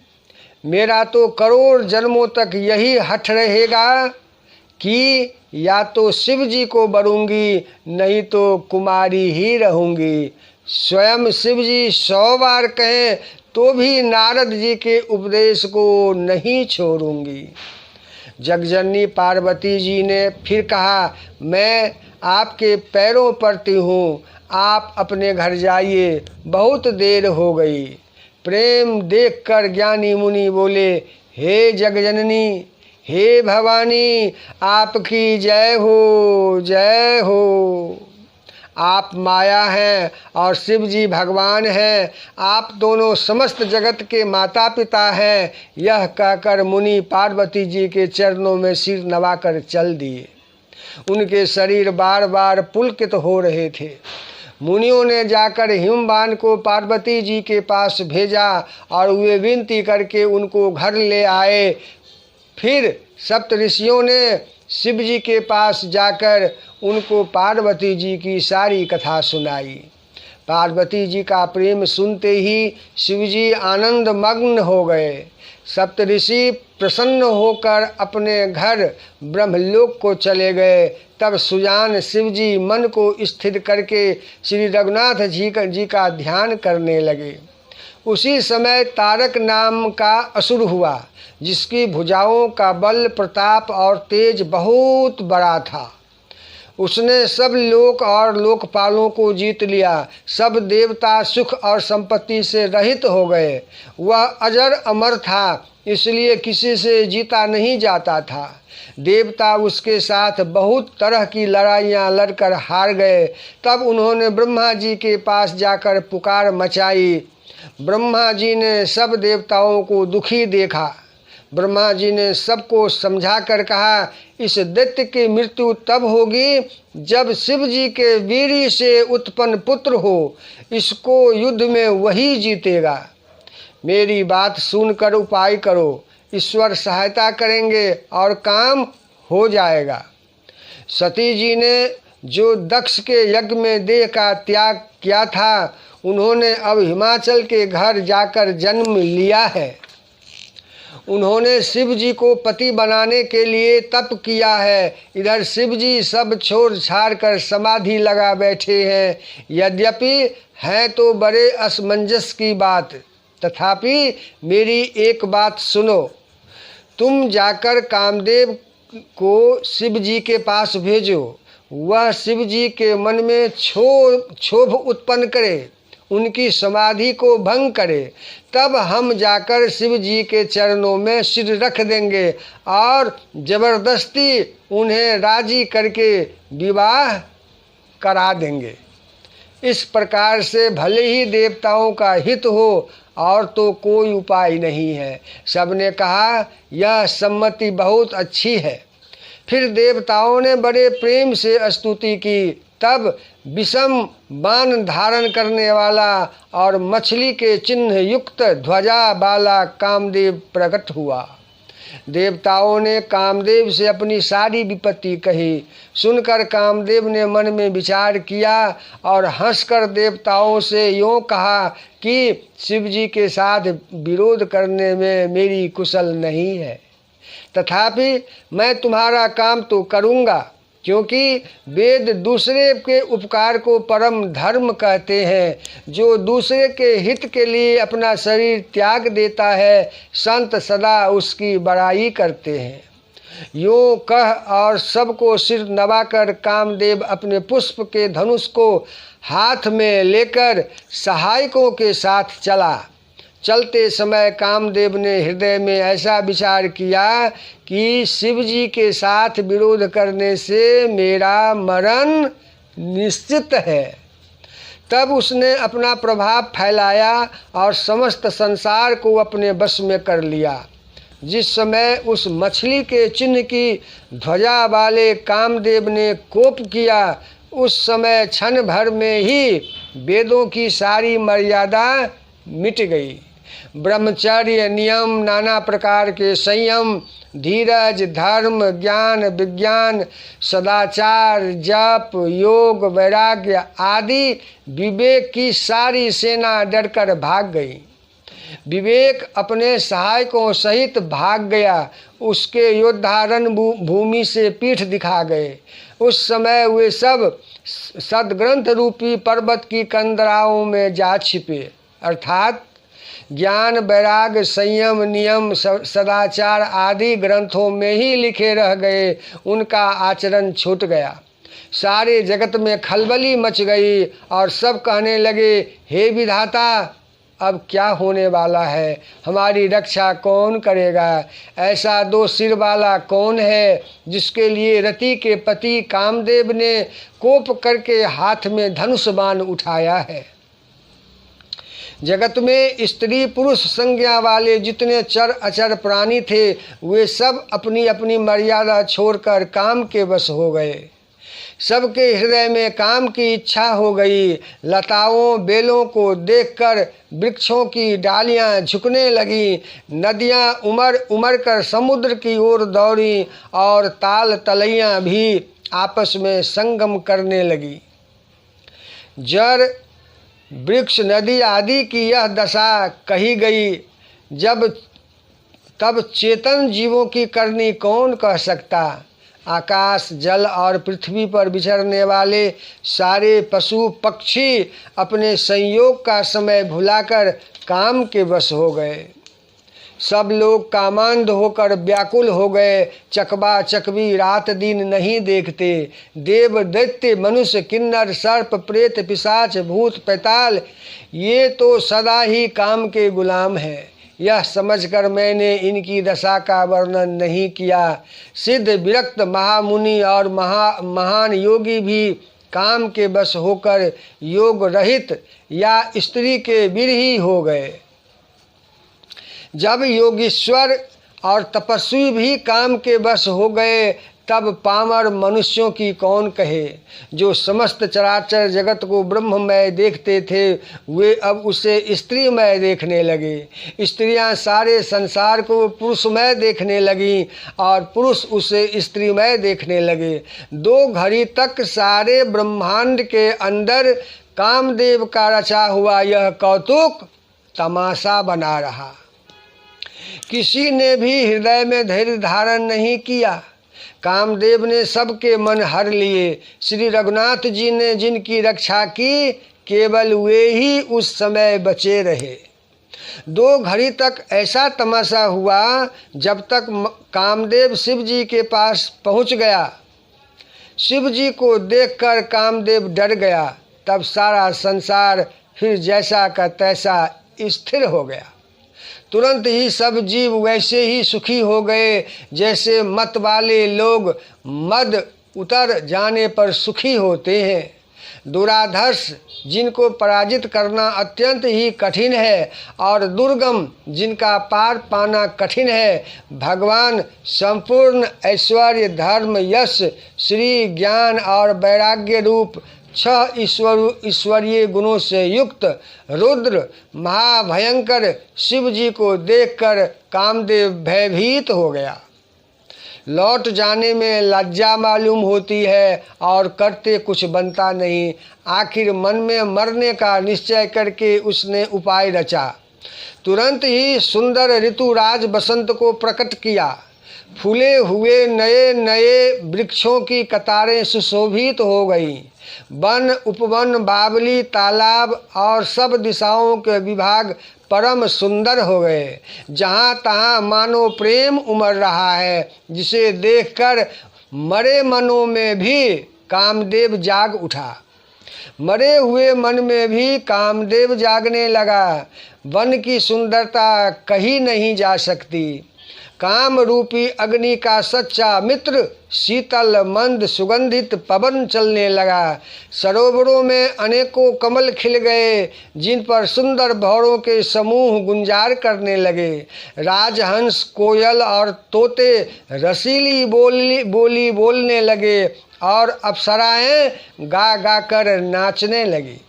मेरा तो करोड़ जन्मों तक यही हठ रहेगा कि या तो शिव जी को वरूंगी, नहीं तो कुमारी ही रहूंगी। स्वयं शिव जी 100 बार कहें तो भी नारद जी के उपदेश को नहीं छोड़ूंगी। जगजननी पार्वती जी ने फिर कहा, मैं आपके पैरों पड़ती हूँ, आप अपने घर जाइए, बहुत देर हो गई। प्रेम देखकर ज्ञानी मुनि बोले, हे जगजननी, हे भवानी, आपकी जय हो, जय हो। आप माया हैं और शिव जी भगवान हैं, आप दोनों समस्त जगत के माता पिता हैं। यह कहकर मुनि पार्वती जी के चरणों में सिर नवाकर चल दिए। उनके शरीर बार बार पुलकित हो रहे थे। मुनियों ने जाकर हिमवान को पार्वती जी के पास भेजा और वे विनती करके उनको घर ले आए। फिर सप्त ऋषियों ने शिव जी के पास जाकर उनको पार्वती जी की सारी कथा सुनाई। पार्वती जी का प्रेम सुनते ही शिव जी आनंद मग्न हो गए। सप्त ऋषि प्रसन्न होकर अपने घर ब्रह्मलोक को चले गए। तब सुजान शिव जी मन को स्थिर करके श्री रघुनाथ जी का ध्यान करने लगे। उसी समय तारक नाम का असुर हुआ, जिसकी भुजाओं का बल, प्रताप और तेज बहुत बड़ा था। उसने सब लोक और लोकपालों को जीत लिया। सब देवता सुख और संपत्ति से रहित हो गए। वह अजर अमर था, इसलिए किसी से जीता नहीं जाता था। देवता उसके साथ बहुत तरह की लड़ाइयाँ लड़कर हार गए। तब उन्होंने ब्रह्मा जी के पास जाकर पुकार मचाई। ब्रह्मा जी ने सब देवताओं को दुखी देखा। ब्रह्मा जी ने सबको समझा कर कहा, इस दैत्य की मृत्यु तब होगी जब शिव जी के वीर्य से उत्पन्न पुत्र हो। इसको युद्ध में वही जीतेगा। मेरी बात सुनकर उपाय करो, ईश्वर सहायता करेंगे और काम हो जाएगा। सती जी ने जो दक्ष के यज्ञ में देह का त्याग किया था, उन्होंने अब हिमाचल के घर जाकर जन्म लिया है। उन्होंने शिव जी को पति बनाने के लिए तप किया है। इधर शिव जी सब छोड़ छाड़ कर समाधि लगा बैठे हैं। यद्यपि है तो बड़े असमंजस की बात, तथापि मेरी एक बात सुनो। तुम जाकर कामदेव को शिव जी के पास भेजो। वह शिव जी के मन में क्षोभ उत्पन्न करे, उनकी समाधि को भंग करे। तब हम जाकर शिव जी के चरणों में सिर रख देंगे और जबरदस्ती उन्हें राजी करके विवाह करा देंगे। इस प्रकार से भले ही देवताओं का हित हो और तो कोई उपाय नहीं है। सबने कहा, यह सम्मति बहुत अच्छी है। फिर देवताओं ने बड़े प्रेम से स्तुति की। तब विषम बाण धारण करने वाला और मछली के चिन्ह युक्त ध्वजा वाला कामदेव प्रकट हुआ। देवताओं ने कामदेव से अपनी सारी विपत्ति कही। सुनकर कामदेव ने मन में विचार किया और हंसकर देवताओं से यूँ कहा कि शिव जी के साथ विरोध करने में मेरी कुशल नहीं है, तथापि मैं तुम्हारा काम तो करूँगा, क्योंकि वेद दूसरे के उपकार को परम धर्म कहते हैं। जो दूसरे के हित के लिए अपना शरीर त्याग देता है, संत सदा उसकी बड़ाई करते हैं। यूँ कह और सबको सिर नवाकर कामदेव अपने पुष्प के धनुष को हाथ में लेकर सहायकों के साथ चला। चलते समय कामदेव ने हृदय में ऐसा विचार किया कि शिव जी के साथ विरोध करने से मेरा मरण निश्चित है। तब उसने अपना प्रभाव फैलाया और समस्त संसार को अपने वश में कर लिया। जिस समय उस मछली के चिन्ह की ध्वजा वाले कामदेव ने कोप किया, उस समय क्षण भर में ही वेदों की सारी मर्यादा मिट गई। ब्रह्मचर्य, नियम, नाना प्रकार के संयम, धीरज, धर्म, ज्ञान, विज्ञान, सदाचार, जप, योग, वैराग्य आदि विवेक की सारी सेना डरकर भाग गई। विवेक अपने सहायकों सहित भाग गया। उसके योद्धा रणभूमि से पीठ दिखा गए। उस समय वे सब सद्ग्रंथ रूपी पर्वत की कंदराओं में जा छिपे, अर्थात ज्ञान, वैराग्य, संयम, नियम, सदाचार आदि ग्रंथों में ही लिखे रह गए। उनका आचरण छूट गया। सारे जगत में खलबली मच गई और सब कहने लगे, हे विधाता, अब क्या होने वाला है? हमारी रक्षा कौन करेगा? ऐसा दो सिर वाला कौन है जिसके लिए रति के पति कामदेव ने कोप करके हाथ में धनुष बाण उठाया है? जगत में स्त्री पुरुष संज्ञा वाले जितने चर अचर प्राणी थे, वे सब अपनी अपनी मर्यादा छोड़कर काम के वश हो गए। सबके हृदय में काम की इच्छा हो गई। लताओं बेलों को देखकर वृक्षों की डालियां झुकने लगी। नदियां उमड़ उमड़ कर समुद्र की ओर दौड़ी और ताल तलैयां भी आपस में संगम करने लगी। जड़, वृक्ष, नदी आदि की यह दशा कही गई। तब चेतन जीवों की करनी कौन कह सकता? आकाश, जल और पृथ्वी पर विचरने वाले सारे पशु पक्षी अपने संयोग का समय भुलाकर काम के वश हो गए। सब लोग कामांध होकर व्याकुल हो गए। चकबा चकबी रात दिन नहीं देखते। देव दैत्य मनुष्य किन्नर सर्प प्रेत पिशाच भूत पैताल ये तो सदा ही काम के गुलाम हैं। यह समझकर मैंने इनकी दशा का वर्णन नहीं किया। सिद्ध विरक्त महामुनि और महान योगी भी काम के बस होकर योग रहित या स्त्री के विरही हो गए। जब योगीश्वर और तपस्वी भी काम के बस हो गए तब पामर मनुष्यों की कौन कहे। जो समस्त चराचर जगत को ब्रह्ममय देखते थे वे अब उसे स्त्रीमय देखने लगे। स्त्रियां सारे संसार को पुरुषमय देखने लगीं और पुरुष उसे स्त्रीमय देखने लगे। 2 घड़ी तक सारे ब्रह्मांड के अंदर कामदेव का रचा हुआ यह कौतुक तमाशा बना रहा। किसी ने भी हृदय में धैर्य धारण नहीं किया। कामदेव ने सबके मन हर लिए। श्री रघुनाथ जी ने जिनकी रक्षा की केवल वे ही उस समय बचे रहे। 2 घड़ी तक ऐसा तमाशा हुआ जब तक कामदेव शिव जी के पास पहुंच गया। शिव जी को देखकर कामदेव डर गया। तब सारा संसार फिर जैसा का तैसा स्थिर हो गया। तुरंत ही सब जीव वैसे ही सुखी हो गए जैसे मत वाले लोग मद उतर जाने पर सुखी होते हैं। दुराधर्ष जिनको पराजित करना अत्यंत ही कठिन है और दुर्गम जिनका पार पाना कठिन है, भगवान संपूर्ण ऐश्वर्य धर्म यश श्री ज्ञान और वैराग्य रूप 6 ईश्वरीय गुणों से युक्त रुद्र महाभयंकर शिव जी को देखकर कामदेव भयभीत हो गया। लौट जाने में लज्जा मालूम होती है और करते कुछ बनता नहीं। आखिर मन में मरने का निश्चय करके उसने उपाय रचा। तुरंत ही सुंदर ऋतुराज बसंत को प्रकट किया। फूले हुए नए नए वृक्षों की कतारें सुशोभित हो गईं। वन उपवन बावली तालाब और सब दिशाओं के विभाग परम सुंदर हो गए। जहाँ तहाँ मानो प्रेम उमड़ रहा है, जिसे देखकर मरे मनों में भी कामदेव जाग उठा। मरे हुए मन में भी कामदेव जागने लगा। वन की सुंदरता कही नहीं जा सकती। काम रूपी अग्नि का सच्चा मित्र शीतल मंद सुगंधित पवन चलने लगा। सरोवरों में अनेकों कमल खिल गए जिन पर सुंदर भौरों के समूह गुंजार करने लगे। राजहंस कोयल और तोते रसीली बोली बोलने लगे और अप्सराएं गा गा कर नाचने लगी।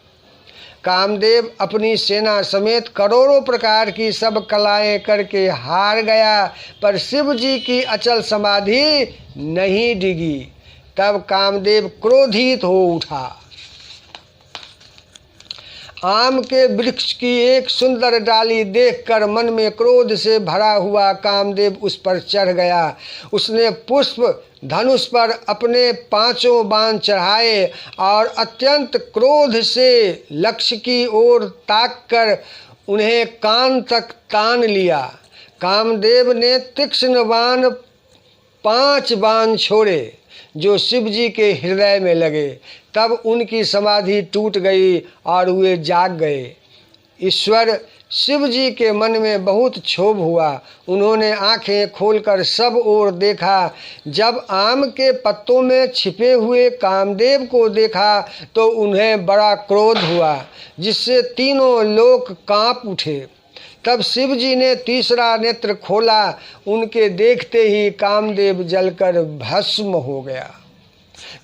कामदेव अपनी सेना समेत करोड़ों प्रकार की सब कलाएं करके हार गया, पर शिव जी की अचल समाधि नहीं डिगी। तब कामदेव क्रोधित हो उठा। आम के वृक्ष की एक सुंदर डाली देखकर मन में क्रोध से भरा हुआ कामदेव उस पर चढ़ गया। उसने पुष्प धनुष पर अपने 5 बाण चढ़ाए और अत्यंत क्रोध से लक्ष्य की ओर ताककर उन्हें कान तक तान लिया। कामदेव ने तीक्ष्ण बाण 5 बाण छोड़े जो शिव जी के हृदय में लगे। तब उनकी समाधि टूट गई और वे जाग गए। ईश्वर शिव जी के मन में बहुत क्षोभ हुआ। उन्होंने आंखें खोलकर सब ओर देखा। जब आम के पत्तों में छिपे हुए कामदेव को देखा तो उन्हें बड़ा क्रोध हुआ, जिससे तीनों लोक कांप उठे। तब शिव जी ने तीसरा नेत्र खोला। उनके देखते ही कामदेव जलकर भस्म हो गया।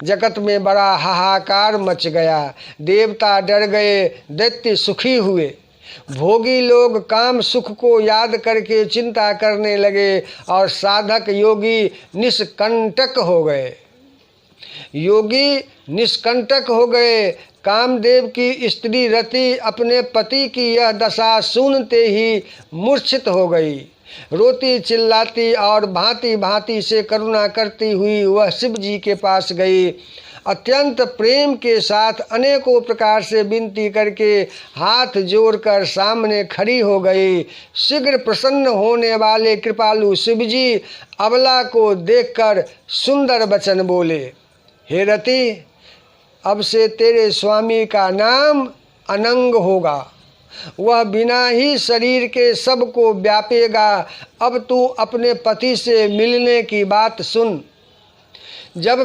जगत में बड़ा हाहाकार मच गया। देवता डर गए, दैत्य सुखी हुए। भोगी लोग काम सुख को याद करके चिंता करने लगे और साधक योगी निष्कंटक हो गए। कामदेव की स्त्री रति अपने पति की यह दशा सुनते ही मूर्छित हो गई। रोती चिल्लाती और भांति भांति से करुणा करती हुई वह शिव जी के पास गई अत्यंत प्रेम के साथ अनेकों प्रकार से विनती करके हाथ जोड़कर सामने खड़ी हो गई। शीघ्र प्रसन्न होने वाले कृपालु शिव जी अबला को देखकर सुंदर वचन बोले, हे रति, अब से तेरे स्वामी का नाम अनंग होगा, वह बिना ही शरीर के सबको व्यापेगा। अब तू अपने पति से मिलने की बात सुन। जब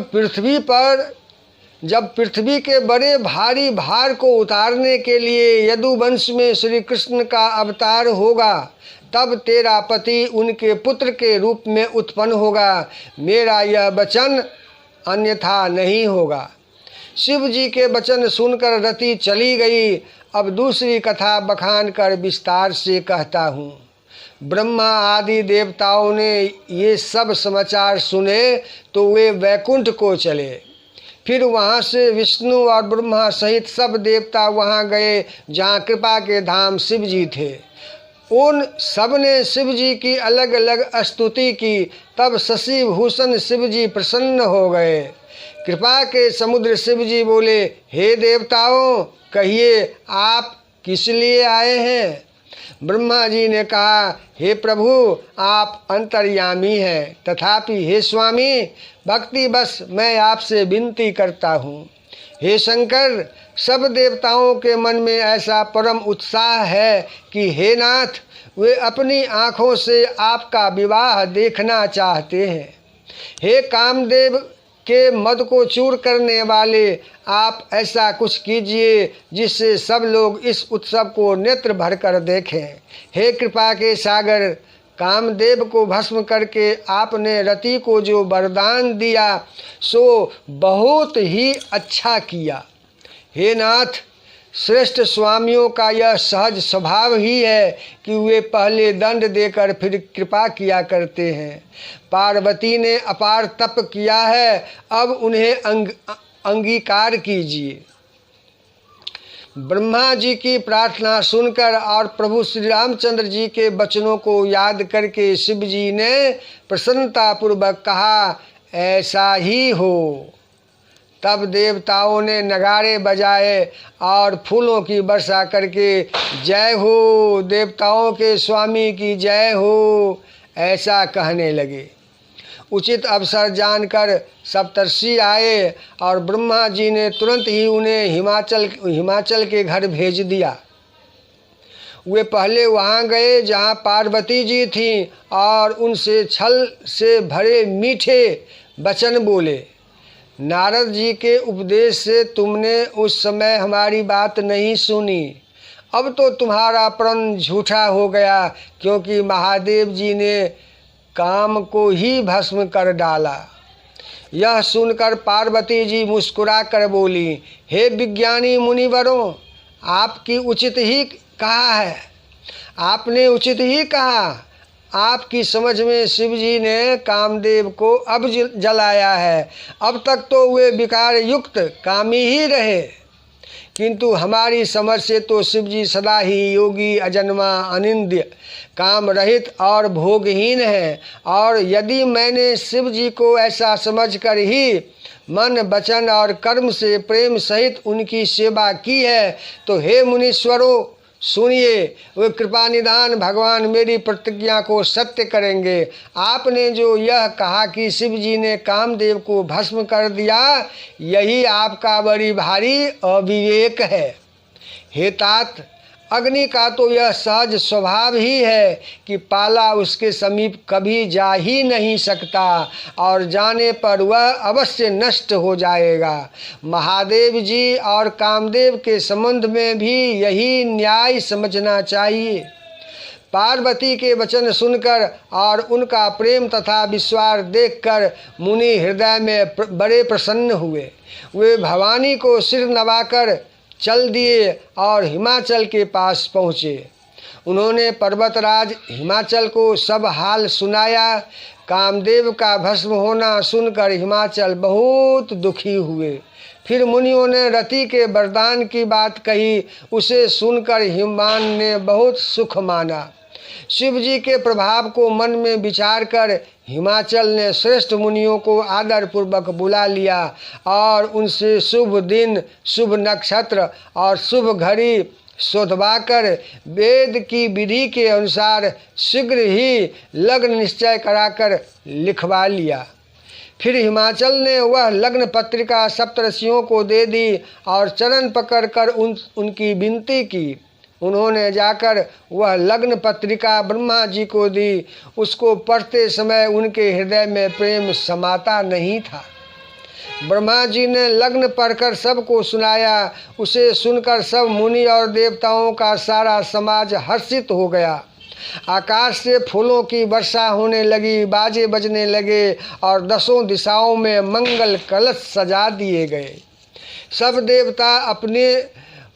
पृथ्वी के बड़े भारी भार को उतारने के लिए यदुवंश में श्री कृष्ण का अवतार होगा, तब तेरा पति उनके पुत्र के रूप में उत्पन्न होगा। मेरा यह वचन अन्यथा नहीं होगा। शिव जी के वचन सुनकर रति चली गई। अब दूसरी कथा बखान कर विस्तार से कहता हूँ। ब्रह्मा आदि देवताओं ने ये सब समाचार सुने तो वे वैकुंठ को चले। फिर वहाँ से विष्णु और ब्रह्मा सहित सब देवता वहाँ गए जहाँ कृपा के धाम शिव जी थे। उन सब ने शिव जी की अलग अलग स्तुति की। तब शशि भूषण शिव जी प्रसन्न हो गए। कृपा के समुद्र शिव जी बोले, हे देवताओं, कहिए आप किस लिए आए हैं? ब्रह्मा जी ने कहा, हे प्रभु, आप अंतर्यामी हैं, तथापि हे स्वामी, भक्ति बस मैं आपसे विनती करता हूँ। हे शंकर, सब देवताओं के मन में ऐसा परम उत्साह है कि हे नाथ, वे अपनी आँखों से आपका विवाह देखना चाहते हैं। हे कामदेव के मद को चूर करने वाले, आप ऐसा कुछ कीजिए जिससे सब लोग इस उत्सव को नेत्र भरकर देखें। हे कृपा के सागर, कामदेव को भस्म करके आपने रति को जो वरदान दिया सो बहुत ही अच्छा किया। हे नाथ, श्रेष्ठ स्वामियों का यह सहज स्वभाव ही है कि वे पहले दंड देकर फिर कृपा किया करते हैं। पार्वती ने अपार तप किया है, अब उन्हें अंगीकार कीजिए। ब्रह्मा जी की प्रार्थना सुनकर और प्रभु श्री रामचंद्र जी के वचनों को याद करके शिव जी ने प्रसन्नतापूर्वक कहा, ऐसा ही हो। तब देवताओं ने नगाड़े बजाए और फूलों की वर्षा करके जय हो, देवताओं के स्वामी की जय हो, ऐसा कहने लगे। उचित अवसर जानकर सप्तर्षि आए और ब्रह्मा जी ने तुरंत ही उन्हें हिमाचल के घर भेज दिया। वे पहले वहाँ गए जहाँ पार्वती जी थीं और उनसे छल से भरे मीठे वचन बोले। नारद जी के उपदेश से तुमने उस समय हमारी बात नहीं सुनी। अब तो तुम्हारा प्रण झूठा हो गया, क्योंकि महादेव जी ने काम को ही भस्म कर डाला। यह सुनकर पार्वती जी मुस्कुरा कर बोली, हे विज्ञानी मुनिवरों, आपकी उचित ही कहा है, आपने उचित ही कहा। आपकी समझ में शिव जी ने कामदेव को अब जलाया है। अब तक तो वे विकार युक्त कामी ही रहे, किंतु हमारी समझ से तो शिव जी सदा ही योगी, अजन्मा, अनिंद्य, काम रहित और भोगहीन है। और यदि मैंने शिव जी को ऐसा समझकर ही मन, वचन और कर्म से प्रेम सहित उनकी सेवा की है, तो हे मुनीश्वरों सुनिए, वे कृपा निधान भगवान मेरी प्रतिज्ञा को सत्य करेंगे। आपने जो यह कहा कि शिव जी ने कामदेव को भस्म कर दिया, यही आपका बड़ी भारी अविवेक है। हे तात, अग्नि का तो यह सहज स्वभाव ही है कि पाला उसके समीप कभी जा ही नहीं सकता और जाने पर वह अवश्य नष्ट हो जाएगा। महादेव जी और कामदेव के संबंध में भी यही न्याय समझना चाहिए। पार्वती के वचन सुनकर और उनका प्रेम तथा विश्वास देखकर मुनि हृदय में बड़े प्रसन्न हुए। वे भवानी को सिर नवाकर चल दिए और हिमाचल के पास पहुँचे। उन्होंने पर्वतराज हिमाचल को सब हाल सुनाया। कामदेव का भस्म होना सुनकर हिमाचल बहुत दुखी हुए। फिर मुनियों ने रति के वरदान की बात कही। उसे सुनकर हिमान ने बहुत सुख माना। शिव जी के प्रभाव को मन में विचार कर हिमाचल ने श्रेष्ठ मुनियों को आदरपूर्वक बुला लिया और उनसे शुभ दिन, शुभ नक्षत्र और शुभ घड़ी शोधवाकर वेद की विधि के अनुसार शीघ्र ही लग्न निश्चय कराकर लिखवा लिया। फिर हिमाचल ने वह लग्न पत्रिका सप्तऋषियों को दे दी और चरण पकड़कर उनकी विनती की। उन्होंने जाकर वह लग्न पत्रिका ब्रह्मा जी को दी। उसको पढ़ते समय उनके हृदय में प्रेम समाता नहीं था। ब्रह्मा जी ने लग्न पढ़कर सबको सुनाया। उसे सुनकर सब मुनि और देवताओं का सारा समाज हर्षित हो गया। आकाश से फूलों की वर्षा होने लगी, बाजे बजने लगे और दसों दिशाओं में मंगल कलश सजा दिए गए। सब देवता अपने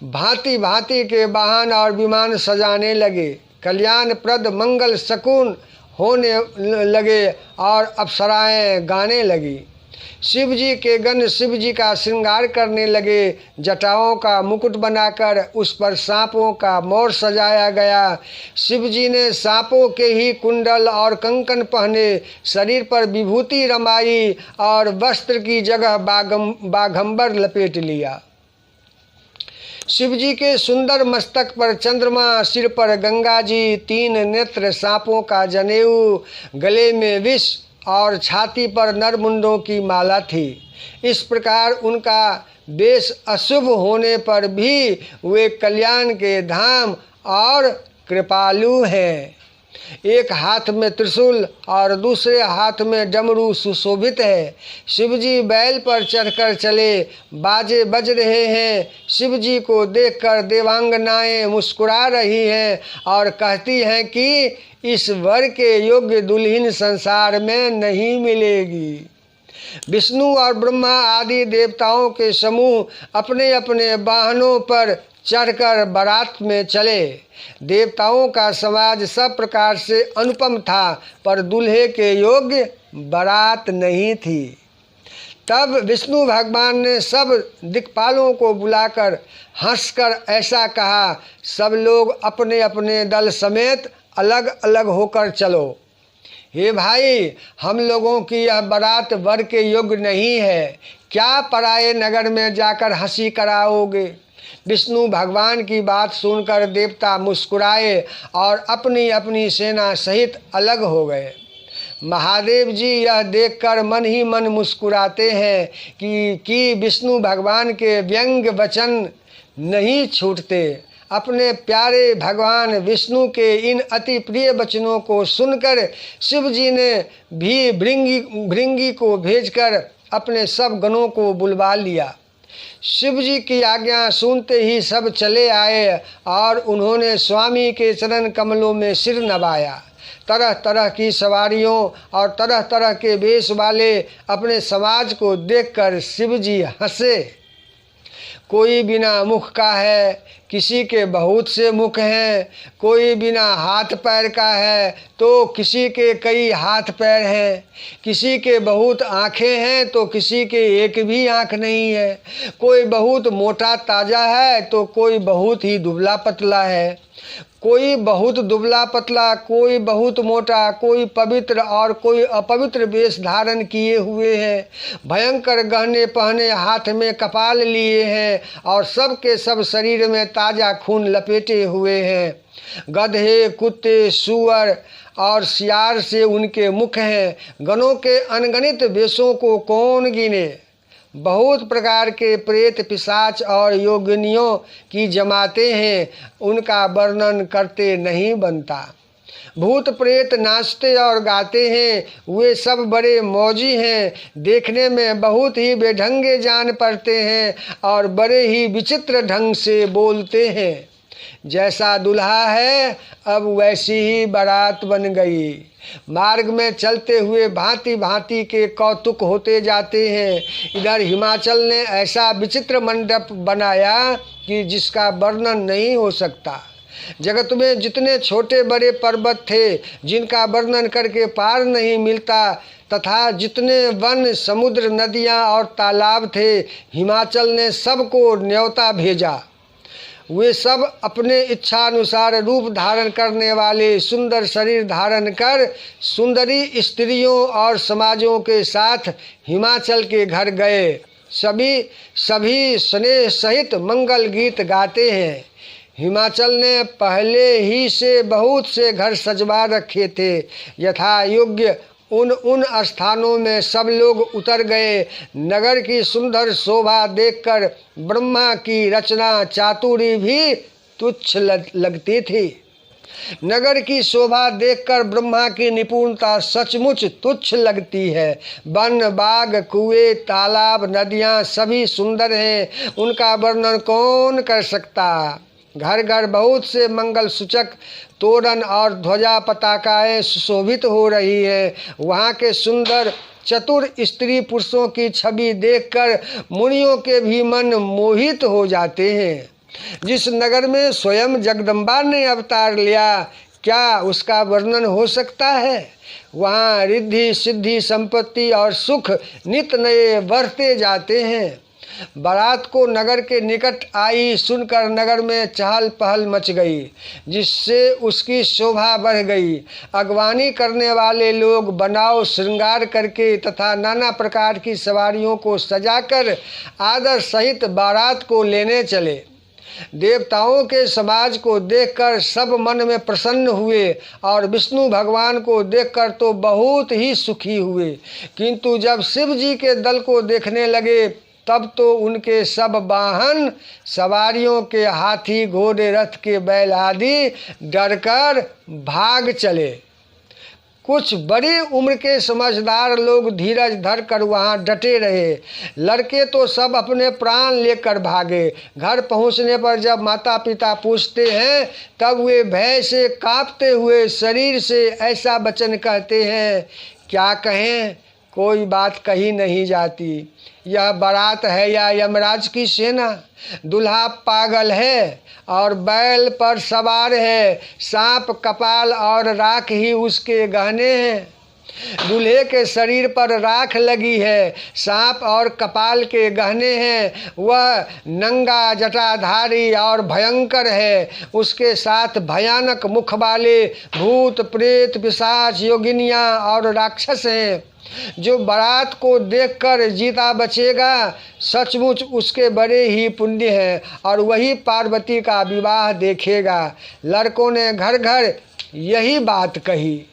भांति भांति के वाहन और विमान सजाने लगे। कल्याणप्रद मंगल शकुन होने लगे और अप्सराएं गाने लगी। शिव जी के गण शिव जी का श्रृंगार करने लगे। जटाओं का मुकुट बनाकर उस पर सांपों का मोर सजाया गया। शिव जी ने सांपों के ही कुंडल और कंकन पहने, शरीर पर विभूति रमाई और वस्त्र की जगह बाघंबर लपेट लिया। शिव जी के सुंदर मस्तक पर चंद्रमा, सिर पर गंगा जी, 3 नेत्र, सांपों का जनेऊ, गले में विष और छाती पर नरमुंडों की माला थी। इस प्रकार उनका वेश अशुभ होने पर भी वे कल्याण के धाम और कृपालु हैं। एक हाथ में त्रिशूल और दूसरे हाथ में डमरू सुशोभित है। शिवजी बैल पर चढ़कर चले, बाजे बज रहे हैं। शिवजी को देखकर देवांगनाएं मुस्कुरा रही हैं और कहती हैं कि इस वर के योग्य दुल्हन संसार में नहीं मिलेगी। विष्णु और ब्रह्मा आदि देवताओं के समूह अपने अपने वाहनों पर चढ़कर बारात में चले। देवताओं का समाज सब प्रकार से अनुपम था, पर दूल्हे के योग्य बारात नहीं थी। तब विष्णु भगवान ने सब दिक्पालों को बुलाकर हंसकर ऐसा कहा, सब लोग अपने अपने दल समेत अलग अलग होकर चलो। हे भाई, हम लोगों की यह बारात वर के योग्य नहीं है। क्या पराये नगर में जाकर हंसी कराओगे? विष्णु भगवान की बात सुनकर देवता मुस्कुराए और अपनी अपनी सेना सहित अलग हो गए। महादेव जी यह देखकर मन ही मन मुस्कुराते हैं कि विष्णु भगवान के व्यंग्य वचन नहीं छूटते। अपने प्यारे भगवान विष्णु के इन अति प्रिय वचनों को सुनकर शिव जी ने भी भृंगी को भेजकर अपने सब गणों को बुलवा लिया। शिव जी की आज्ञा सुनते ही सब चले आए और उन्होंने स्वामी के चरण कमलों में सिर नवाया। तरह तरह की सवारियों और तरह तरह के वेश वाले अपने समाज को देखकर शिव जी हंसे। कोई बिना मुख का है, किसी के बहुत से मुख हैं, कोई बिना हाथ पैर का है तो किसी के कई हाथ पैर हैं, किसी के बहुत आँखें हैं तो किसी के एक भी आँख नहीं है, कोई बहुत मोटा ताजा है तो कोई बहुत ही दुबला पतला है, कोई बहुत दुबला पतला, कोई बहुत मोटा, कोई पवित्र और कोई अपवित्र वेश धारण किए हुए हैं, भयंकर गहने पहने, हाथ में कपाल लिए हैं और सब के सब शरीर में ताज़ा खून लपेटे हुए हैं। गधे, कुत्ते, सूअर और सियार से उनके मुख हैं। गणों के अनगणित वेशों को कौन गिने। बहुत प्रकार के प्रेत, पिशाच और योगिनियों की जमाते हैं, उनका वर्णन करते नहीं बनता। भूत प्रेत नाचते और गाते हैं, वे सब बड़े मौजी हैं, देखने में बहुत ही बेढंगे जान पड़ते हैं और बड़े ही विचित्र ढंग से बोलते हैं। जैसा दुल्हा है अब वैसी ही बारात बन गई। मार्ग में चलते हुए भांति भांति के कौतुक होते जाते हैं। इधर हिमाचल ने ऐसा विचित्र मंडप बनाया कि जिसका वर्णन नहीं हो सकता। जगत में जितने छोटे बड़े पर्वत थे जिनका वर्णन करके पार नहीं मिलता, तथा जितने वन, समुद्र, नदियाँ और तालाब थे, हिमाचल ने सबको न्योता भेजा। वे सब अपने इच्छानुसार रूप धारण करने वाले सुंदर शरीर धारण कर सुंदरी स्त्रियों और समाजों के साथ हिमाचल के घर गए। सभी स्नेह सहित मंगल गीत गाते हैं। हिमाचल ने पहले ही से बहुत से घर सजवा रखे थे। यथा योग्य उन स्थानों में सब लोग उतर गए। नगर की सुंदर शोभा देखकर ब्रह्मा की रचना चातुरी भी तुच्छ लगती थी। नगर की शोभा देखकर ब्रह्मा की निपुणता सचमुच तुच्छ लगती है। वन बाग कुएं तालाब नदियाँ सभी सुंदर हैं, उनका वर्णन कौन कर सकता। घर घर बहुत से मंगल सूचक तोरण और ध्वजा पताकाएं सुशोभित हो रही है। वहाँ के सुंदर चतुर स्त्री पुरुषों की छवि देखकर मुनियों के भी मन मोहित हो जाते हैं। जिस नगर में स्वयं जगदम्बा ने अवतार लिया, क्या उसका वर्णन हो सकता है। वहाँ रिद्धि सिद्धि संपत्ति और सुख नित नए बढ़ते जाते हैं। बारात को नगर के निकट आई सुनकर नगर में चहल पहल मच गई, जिससे उसकी शोभा बढ़ गई। अगवानी करने वाले लोग बनाव श्रृंगार करके तथा नाना प्रकार की सवारियों को सजाकर आदर सहित बारात को लेने चले। देवताओं के समाज को देखकर सब मन में प्रसन्न हुए और विष्णु भगवान को देखकर तो बहुत ही सुखी हुए। किंतु जब शिव जी के दल को देखने लगे तब तो उनके सब वाहन सवारियों के हाथी घोड़े रथ के बैल आदि डरकर भाग चले। कुछ बड़ी उम्र के समझदार लोग धीरज धरकर वहाँ डटे रहे। लड़के तो सब अपने प्राण लेकर भागे। घर पहुँचने पर जब माता पिता पूछते हैं तब वे भय से कांपते हुए शरीर से ऐसा वचन कहते हैं, क्या कहें, कोई बात कही नहीं जाती। यह बारात है या यमराज की सेना। दूल्हा पागल है और बैल पर सवार है। सांप कपाल और राख ही उसके गहने हैं। दूल्हे के शरीर पर राख लगी है, सांप और कपाल के गहने हैं। वह नंगा जटाधारी और भयंकर है। उसके साथ भयानक मुख वाले भूत प्रेत पिशाच योगिनियाँ और राक्षस हैं। जो बारात को देखकर जीता बचेगा सचमुच उसके बड़े ही पुण्य हैं और वही पार्वती का विवाह देखेगा। लड़कों ने घर घर यही बात कही।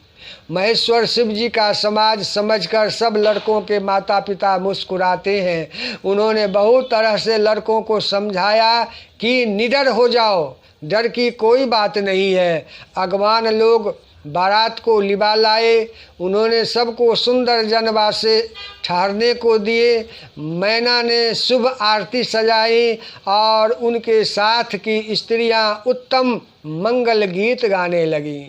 महेश्वर शिव जी का समाज समझकर सब लड़कों के माता पिता मुस्कुराते हैं। उन्होंने बहुत तरह से लड़कों को समझाया कि निडर हो जाओ, डर की कोई बात नहीं है। अगवान लोग बारात को लिबा लाए। उन्होंने सबको सुंदर जनवा से ठहरने को दिए। मैना ने शुभ आरती सजाई और उनके साथ की स्त्रियां उत्तम मंगल गीत गाने लगीं।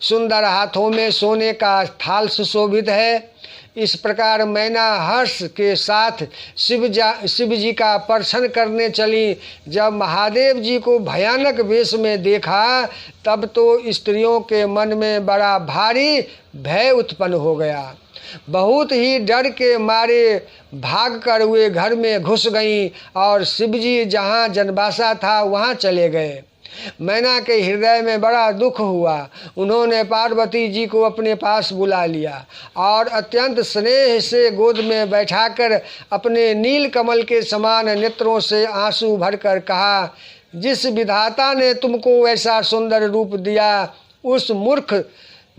सुंदर हाथों में सोने का थाल सुशोभित है। इस प्रकार मैना हर्ष के साथ शिव जी का दर्शन करने चली। जब महादेव जी को भयानक वेश में देखा तब तो स्त्रियों के मन में बड़ा भारी भय उत्पन्न हो गया। बहुत ही डर के मारे भागकर वे घर में घुस गईं और शिव जी जहाँ जनवासा था वहाँ चले गए। मैना के हृदय में बड़ा दुख हुआ। उन्होंने पार्वती जी को अपने पास बुला लिया और अत्यंत स्नेह से गोद में बैठाकर अपने नील कमल के समान नेत्रों से आंसू भरकर कहा, जिस विधाता ने तुमको ऐसा सुंदर रूप दिया उस मूर्ख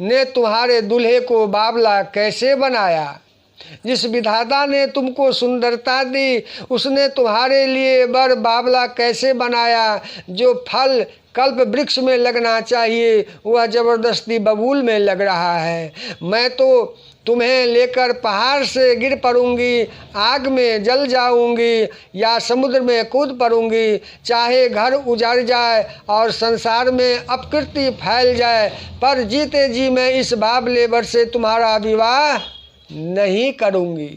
ने तुम्हारे दूल्हे को बावला कैसे बनाया। जिस विधाता ने तुमको सुंदरता दी उसने तुम्हारे लिए वर बावला कैसे बनाया। जो फल कल्प वृक्ष में लगना चाहिए वह जबरदस्ती बबूल में लग रहा है। मैं तो तुम्हें लेकर पहाड़ से गिर पड़ूंगी, आग में जल जाऊंगी या समुद्र में कूद पड़ूंगी। चाहे घर उजड़ जाए और संसार में अपकीर्ति फैल जाए, पर जीते जी मैं इस बावले वर से तुम्हारा विवाह नहीं करूंगी।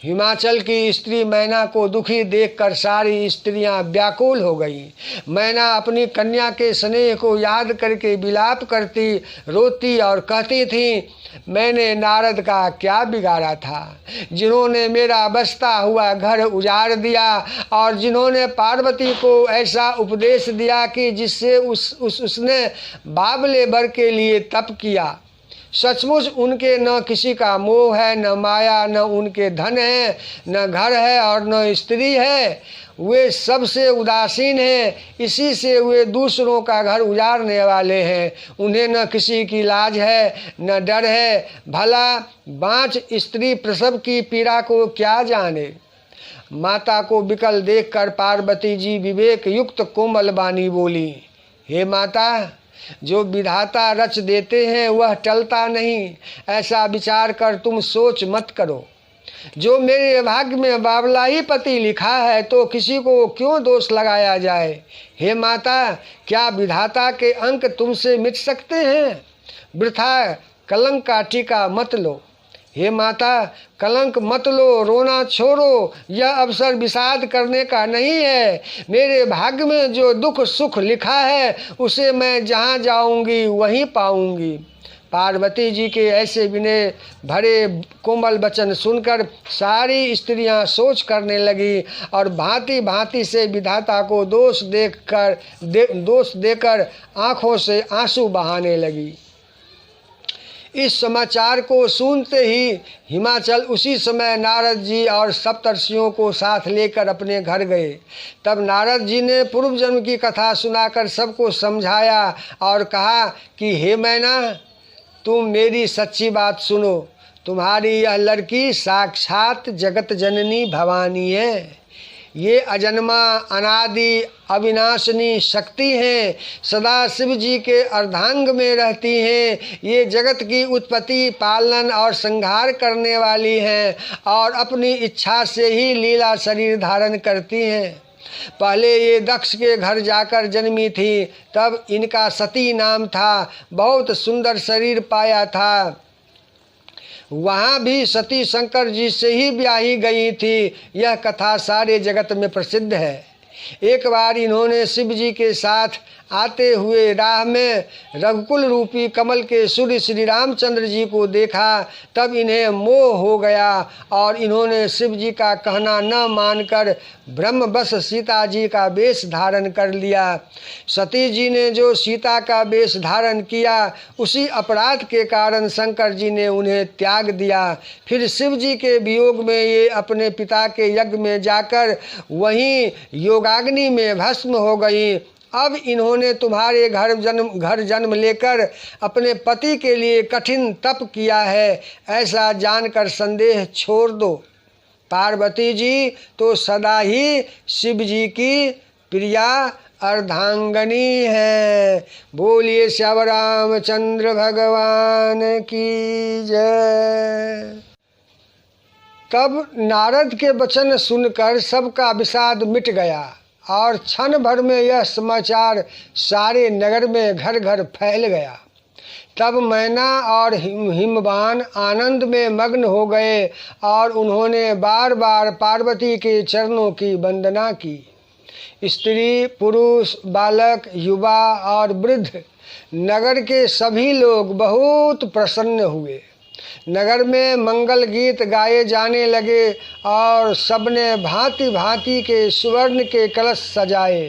हिमाचल की स्त्री मैना को दुखी देखकर सारी स्त्रियां व्याकुल हो गईं। मैना अपनी कन्या के स्नेह को याद करके विलाप करती, रोती और कहती थी, मैंने नारद का क्या बिगाड़ा था, जिन्होंने मेरा बसता हुआ घर उजाड़ दिया और जिन्होंने पार्वती को ऐसा उपदेश दिया कि जिससे उसने बाबले बर के लिए तप किया। सचमुच उनके न किसी का मोह है, न माया, न उनके धन है, न घर है और न स्त्री है। वे सबसे उदासीन हैं, इसी से वे दूसरों का घर उजाड़ने वाले हैं। उन्हें न किसी की लाज है, न डर है। भला बाँझ स्त्री प्रसव की पीड़ा को क्या जाने। माता को विकल देखकर पार्वती जी विवेक युक्त कोमल बानी बोली, हे माता, जो विधाता रच देते हैं वह टलता नहीं, ऐसा विचार कर तुम सोच मत करो। जो मेरे भाग्य में बाबला ही पति लिखा है तो किसी को क्यों दोष लगाया जाए। हे माता, क्या विधाता के अंक तुमसे मिट सकते हैं। वृथा कलंक का टीका मत लो। हे माता, कलंक मत लो, रोना छोड़ो। यह अवसर विषाद करने का नहीं है। मेरे भाग्य में जो दुख सुख लिखा है उसे मैं जहाँ जाऊँगी वहीं पाऊँगी। पार्वती जी के ऐसे विनय भरे कोमल वचन सुनकर सारी स्त्रियां सोच करने लगी और भांति भांति से विधाता को दोष देकर आँखों से आंसू बहाने लगी। इस समाचार को सुनते ही हिमाचल उसी समय नारद जी और सप्तर्षियों को साथ लेकर अपने घर गए। तब नारद जी ने पूर्व जन्म की कथा सुनाकर सबको समझाया और कहा कि हे मैना, तुम मेरी सच्ची बात सुनो। तुम्हारी यह लड़की साक्षात जगत जननी भवानी है। ये अजन्मा अनादि अविनाशिनी शक्ति हैं, सदा शिव जी के अर्धांग में रहती हैं। ये जगत की उत्पत्ति, पालन और संहार करने वाली हैं और अपनी इच्छा से ही लीला शरीर धारण करती हैं। पहले ये दक्ष के घर जाकर जन्मी थी, तब इनका सती नाम था। बहुत सुंदर शरीर पाया था। वहाँ भी सती शंकर जी से ही ब्याही गई थी। यह कथा सारे जगत में प्रसिद्ध है। एक बार इन्होंने शिव जी के साथ आते हुए राह में रघुकुल रूपी कमल के सूर्य श्री रामचंद्र जी को देखा। तब इन्हें मोह हो गया और इन्होंने शिव जी का कहना न मानकर ब्रह्मवश सीता जी का वेश धारण कर लिया। सती जी ने जो सीता का वेश धारण किया, उसी अपराध के कारण शंकर जी ने उन्हें त्याग दिया। फिर शिव जी के वियोग में ये अपने पिता के यज्ञ में जाकर वहीं योगाग्नि में भस्म हो गई। अब इन्होंने तुम्हारे घर जन्म लेकर अपने पति के लिए कठिन तप किया है, ऐसा जानकर संदेह छोड़ दो। पार्वती जी तो सदा ही शिव जी की प्रिया अर्धांगनी है। बोलिए श्याम रामचंद्र भगवान की जय। तब नारद के वचन सुनकर सबका विषाद मिट गया और क्षण भर में यह समाचार सारे नगर में घर घर फैल गया। तब मैना और हिमवान आनंद में मग्न हो गए और उन्होंने बार बार पार्वती के चरणों की वंदना की। स्त्री, पुरुष, बालक, युवा और वृद्ध, नगर के सभी लोग बहुत प्रसन्न हुए। नगर में मंगल गीत गाए जाने लगे और सबने भांति भांति के सुवर्ण के कलश सजाए।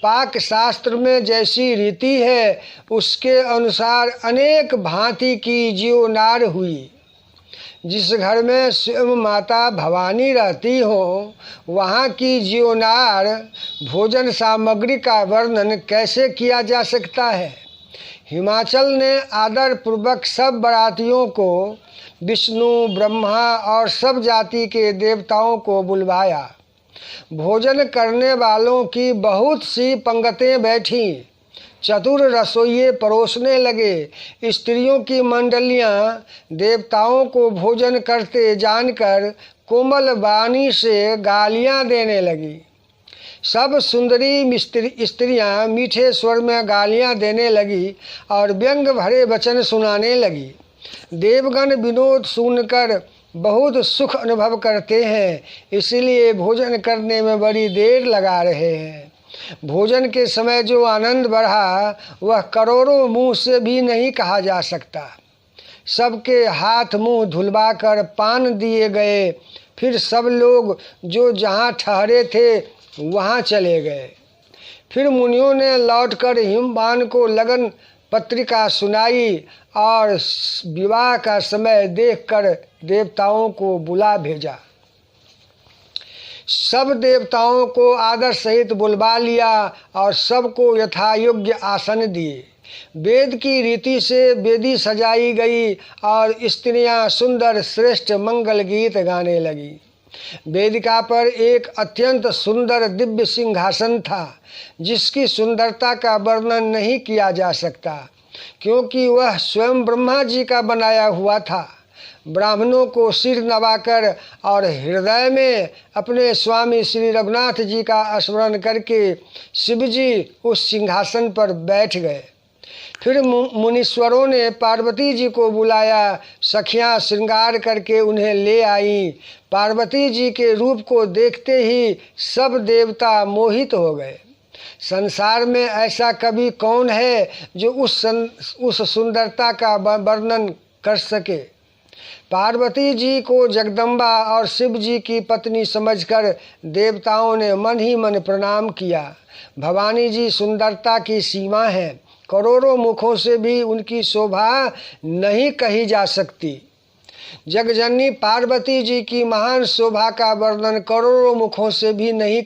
पाक शास्त्र में जैसी रीति है उसके अनुसार अनेक भांति की जीवनार हुई। जिस घर में स्वयं माता भवानी रहती हो वहाँ की जीवनार भोजन सामग्री का वर्णन कैसे किया जा सकता है। हिमाचल ने आदर पूर्वक सब बारातियों को, विष्णु, ब्रह्मा और सब जाति के देवताओं को बुलवाया। भोजन करने वालों की बहुत सी पंक्तियाँ बैठी। चतुर रसोइये परोसने लगे। स्त्रियों की मंडलियाँ देवताओं को भोजन करते जानकर कोमल वाणी से गालियाँ देने लगी। सब सुंदरी स्त्रियाँ मीठे स्वर में गालियाँ देने लगी और व्यंग भरे वचन सुनाने लगी। देवगण विनोद सुनकर बहुत सुख अनुभव करते हैं, इसलिए भोजन करने में बड़ी देर लगा रहे हैं। भोजन के समय जो आनंद बढ़ा वह करोड़ों मुंह से भी नहीं कहा जा सकता। सबके हाथ मुंह धुलवाकर पान दिए गए। फिर सब लोग जो जहाँ ठहरे थे वहाँ चले गए। फिर मुनियों ने लौटकर हिमवान को लगन पत्रिका सुनाई और विवाह का समय देखकर देवताओं को बुला भेजा। सब देवताओं को आदर सहित बुलवा लिया और सबको यथायोग्य आसन दिए। वेद की रीति से वेदी सजाई गई और स्त्रियां सुंदर श्रेष्ठ मंगल गीत गाने लगी। वेदिका पर एक अत्यंत सुंदर दिव्य सिंहासन था, जिसकी सुंदरता का वर्णन नहीं किया जा सकता, क्योंकि वह स्वयं ब्रह्मा जी का बनाया हुआ था। ब्राह्मणों को सिर नवाकर और हृदय में अपने स्वामी श्री रघुनाथ जी का स्मरण करके शिव जी उस सिंहासन पर बैठ गए। फिर मुनीश्वरों ने पार्वती जी को बुलाया। सखियां श्रृंगार करके उन्हें ले आईं। पार्वती जी के रूप को देखते ही सब देवता मोहित हो गए। संसार में ऐसा कवि कौन है जो उस सुंदरता का वर्णन कर सके। पार्वती जी को जगदम्बा और शिव जी की पत्नी समझकर देवताओं ने मन ही मन प्रणाम किया। भवानी जी सुंदरता की सीमा है। करोड़ों मुखों से भी उनकी शोभा नहीं कही जा सकती। जगजननी पार्वती जी की महान शोभा का वर्णन करोड़ों मुखों से भी नहीं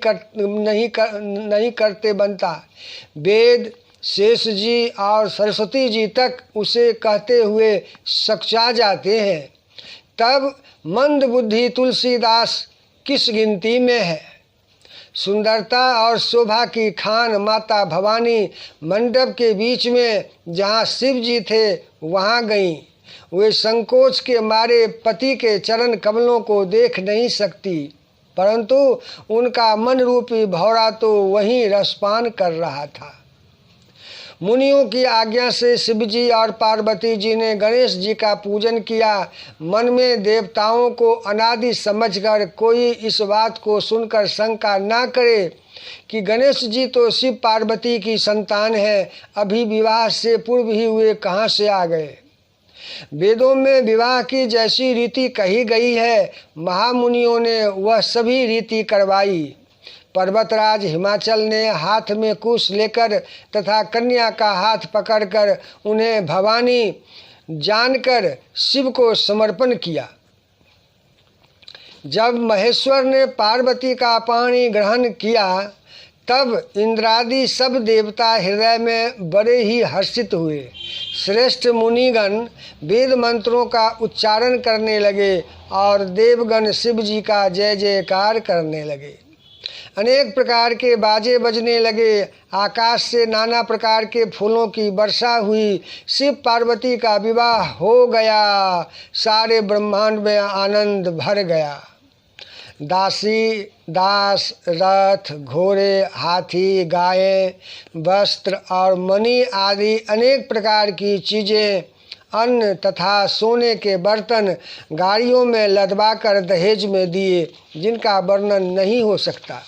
करते बनता। वेद, शेष जी और सरस्वती जी तक उसे कहते हुए सकचा जाते हैं, तब मंद बुद्धि तुलसीदास किस गिनती में है। सुंदरता और शोभा की खान माता भवानी मंडप के बीच में जहाँ शिव जी थे वहाँ गईं। वे संकोच के मारे पति के चरण कमलों को देख नहीं सकती, परंतु उनका मन रूपी भौरा तो वहीं रसपान कर रहा था। मुनियों की आज्ञा से शिव जी और पार्वती जी ने गणेश जी का पूजन किया। मन में देवताओं को अनादि समझकर कोई इस बात को सुनकर शंका ना करे कि गणेश जी तो शिव पार्वती की संतान है, अभी विवाह से पूर्व ही वे कहाँ से आ गए। वेदों में विवाह की जैसी रीति कही गई है, महामुनियों ने वह सभी रीति करवाई। पर्वतराज हिमाचल ने हाथ में कुश लेकर तथा कन्या का हाथ पकड़कर उन्हें भवानी जानकर शिव को समर्पण किया। जब महेश्वर ने पार्वती का पाणी ग्रहण किया, तब इंद्रादि सब देवता हृदय में बड़े ही हर्षित हुए। श्रेष्ठ मुनिगण वेद मंत्रों का उच्चारण करने लगे और देवगण शिव जी का जय जयकार करने लगे। अनेक प्रकार के बाजे बजने लगे। आकाश से नाना प्रकार के फूलों की वर्षा हुई। शिव पार्वती का विवाह हो गया। सारे ब्रह्मांड में आनंद भर गया। दासी, दास, रथ, घोड़े, हाथी, गायें, वस्त्र और मणि आदि अनेक प्रकार की चीज़ें, अन्न तथा सोने के बर्तन गाड़ियों में लदवा कर दहेज में दिए, जिनका वर्णन नहीं हो सकता।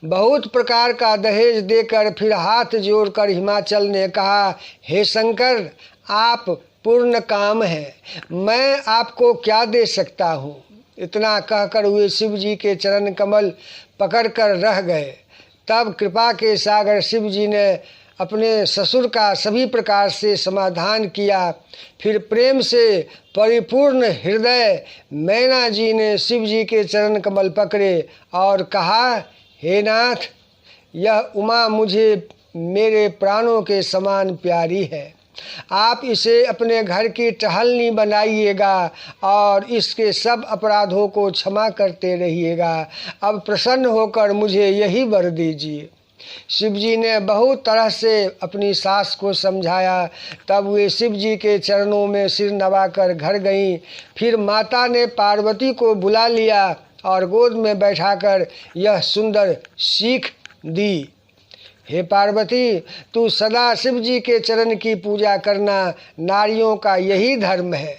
बहुत प्रकार का दहेज देकर फिर हाथ जोड़कर हिमाचल ने कहा, हे शंकर, आप पूर्ण काम हैं, मैं आपको क्या दे सकता हूँ। इतना कहकर वे शिव जी के चरण कमल पकड़कर रह गए। तब कृपा के सागर शिव जी ने अपने ससुर का सभी प्रकार से समाधान किया। फिर प्रेम से परिपूर्ण हृदय मैना जी ने शिव जी के चरण कमल पकड़े और कहा, हे नाथ, यह उमा मुझे मेरे प्राणों के समान प्यारी है। आप इसे अपने घर की टहलनी बनाइएगा और इसके सब अपराधों को क्षमा करते रहिएगा। अब प्रसन्न होकर मुझे यही वर दीजिए। शिव जी ने बहुत तरह से अपनी सास को समझाया। तब वे शिव जी के चरणों में सिर नवाकर घर गईं। फिर माता ने पार्वती को बुला लिया और गोद में बैठाकर यह सुंदर सीख दी, हे पार्वती, तू सदा शिव जी के चरण की पूजा करना, नारियों का यही धर्म है।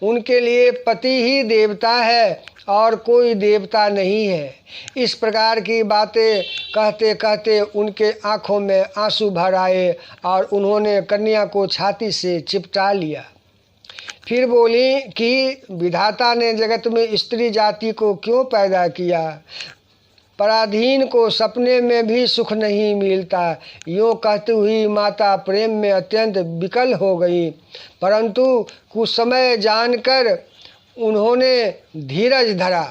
उनके लिए पति ही देवता है और कोई देवता नहीं है। इस प्रकार की बातें कहते कहते उनके आँखों में आंसू भर आए और उन्होंने कन्या को छाती से चिपटा लिया। फिर बोली कि विधाता ने जगत में स्त्री जाति को क्यों पैदा किया? पराधीन को सपने में भी सुख नहीं मिलता। यूँ कहती हुई माता प्रेम में अत्यंत विकल हो गई, परंतु कुछ समय जानकर उन्होंने धीरज धरा।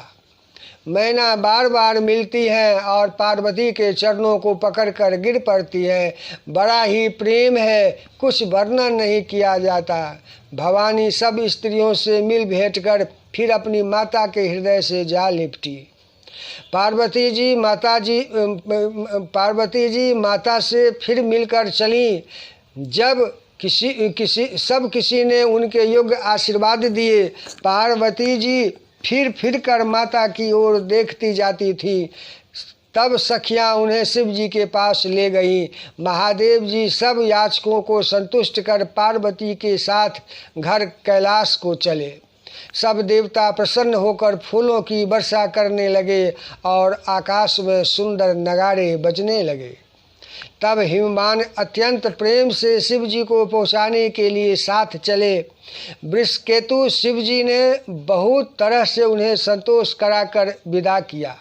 मैना बार बार मिलती है और पार्वती के चरणों को पकड़कर गिर पड़ती है। बड़ा ही प्रेम है, कुछ वर्णन नहीं किया जाता। भवानी सब स्त्रियों से मिल भेंट कर फिर अपनी माता के हृदय से जा लिपटी। पार्वती जी माता से फिर मिलकर चली। जब किसी ने उनके योग्य आशीर्वाद दिए। पार्वती जी फिर कर माता की ओर देखती जाती थी। तब सखियां उन्हें शिव जी के पास ले गईं। महादेव जी सब याचकों को संतुष्ट कर पार्वती के साथ घर कैलाश को चले। सब देवता प्रसन्न होकर फूलों की वर्षा करने लगे और आकाश में सुंदर नगाड़े बजने लगे। तब हिमवान अत्यंत प्रेम से शिव जी को पहुँचाने के लिए साथ चले। वृषकेतु शिव जी ने बहुत तरह से उन्हें संतोष कराकर विदा किया।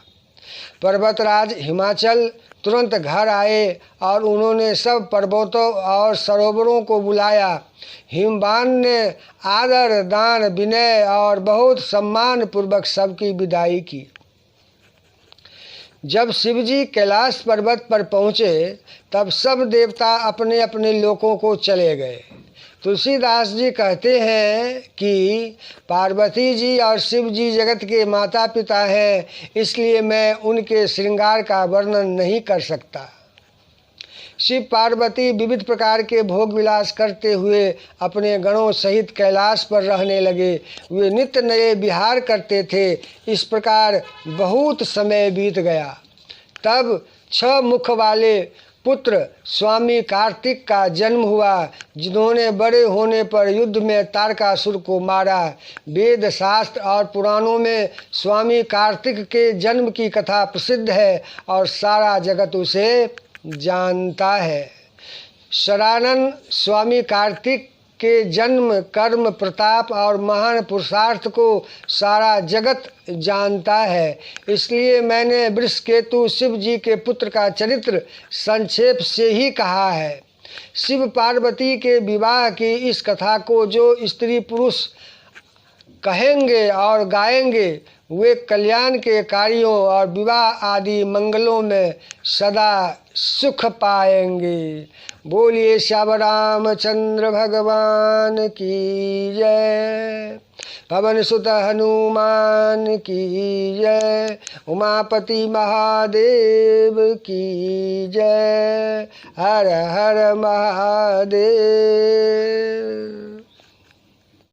पर्वतराज हिमाचल तुरंत घर आए और उन्होंने सब पर्वतों और सरोवरों को बुलाया। हिमवान ने आदर दान विनय और बहुत सम्मान पूर्वक सबकी विदाई की। जब शिवजी कैलाश पर्वत पर पहुँचे तब सब देवता अपने अपने लोकों को चले गए। तुलसीदास जी कहते हैं कि पार्वती जी और शिव जी जगत के माता पिता हैं, इसलिए मैं उनके श्रृंगार का वर्णन नहीं कर सकता। शिव पार्वती विविध प्रकार के भोग विलास करते हुए अपने गणों सहित कैलाश पर रहने लगे। वे नित्य नए विहार करते थे। इस प्रकार बहुत समय बीत गया। तब 6 मुख वाले पुत्र स्वामी कार्तिक का जन्म हुआ, जिन्होंने बड़े होने पर युद्ध में तारकासुर को मारा। वेद शास्त्र और पुराणों में स्वामी कार्तिक के जन्म की कथा प्रसिद्ध है और सारा जगत उसे जानता है। शरानन स्वामी कार्तिक के जन्म, कर्म, प्रताप और महान पुरुषार्थ को सारा जगत जानता है। इसलिए मैंने वृषकेतु शिव जी के पुत्र का चरित्र संक्षेप से ही कहा है। शिव पार्वती के विवाह की इस कथा को जो स्त्री पुरुष कहेंगे और गाएंगे वे कल्याण के कार्यों और विवाह आदि मंगलों में सदा सुख पाएंगे। बोलिए श्याम रामचंद्र भगवान की जय। पवन सुत हनुमान की जय। उमापति महादेव की जय। हर हर महादेव।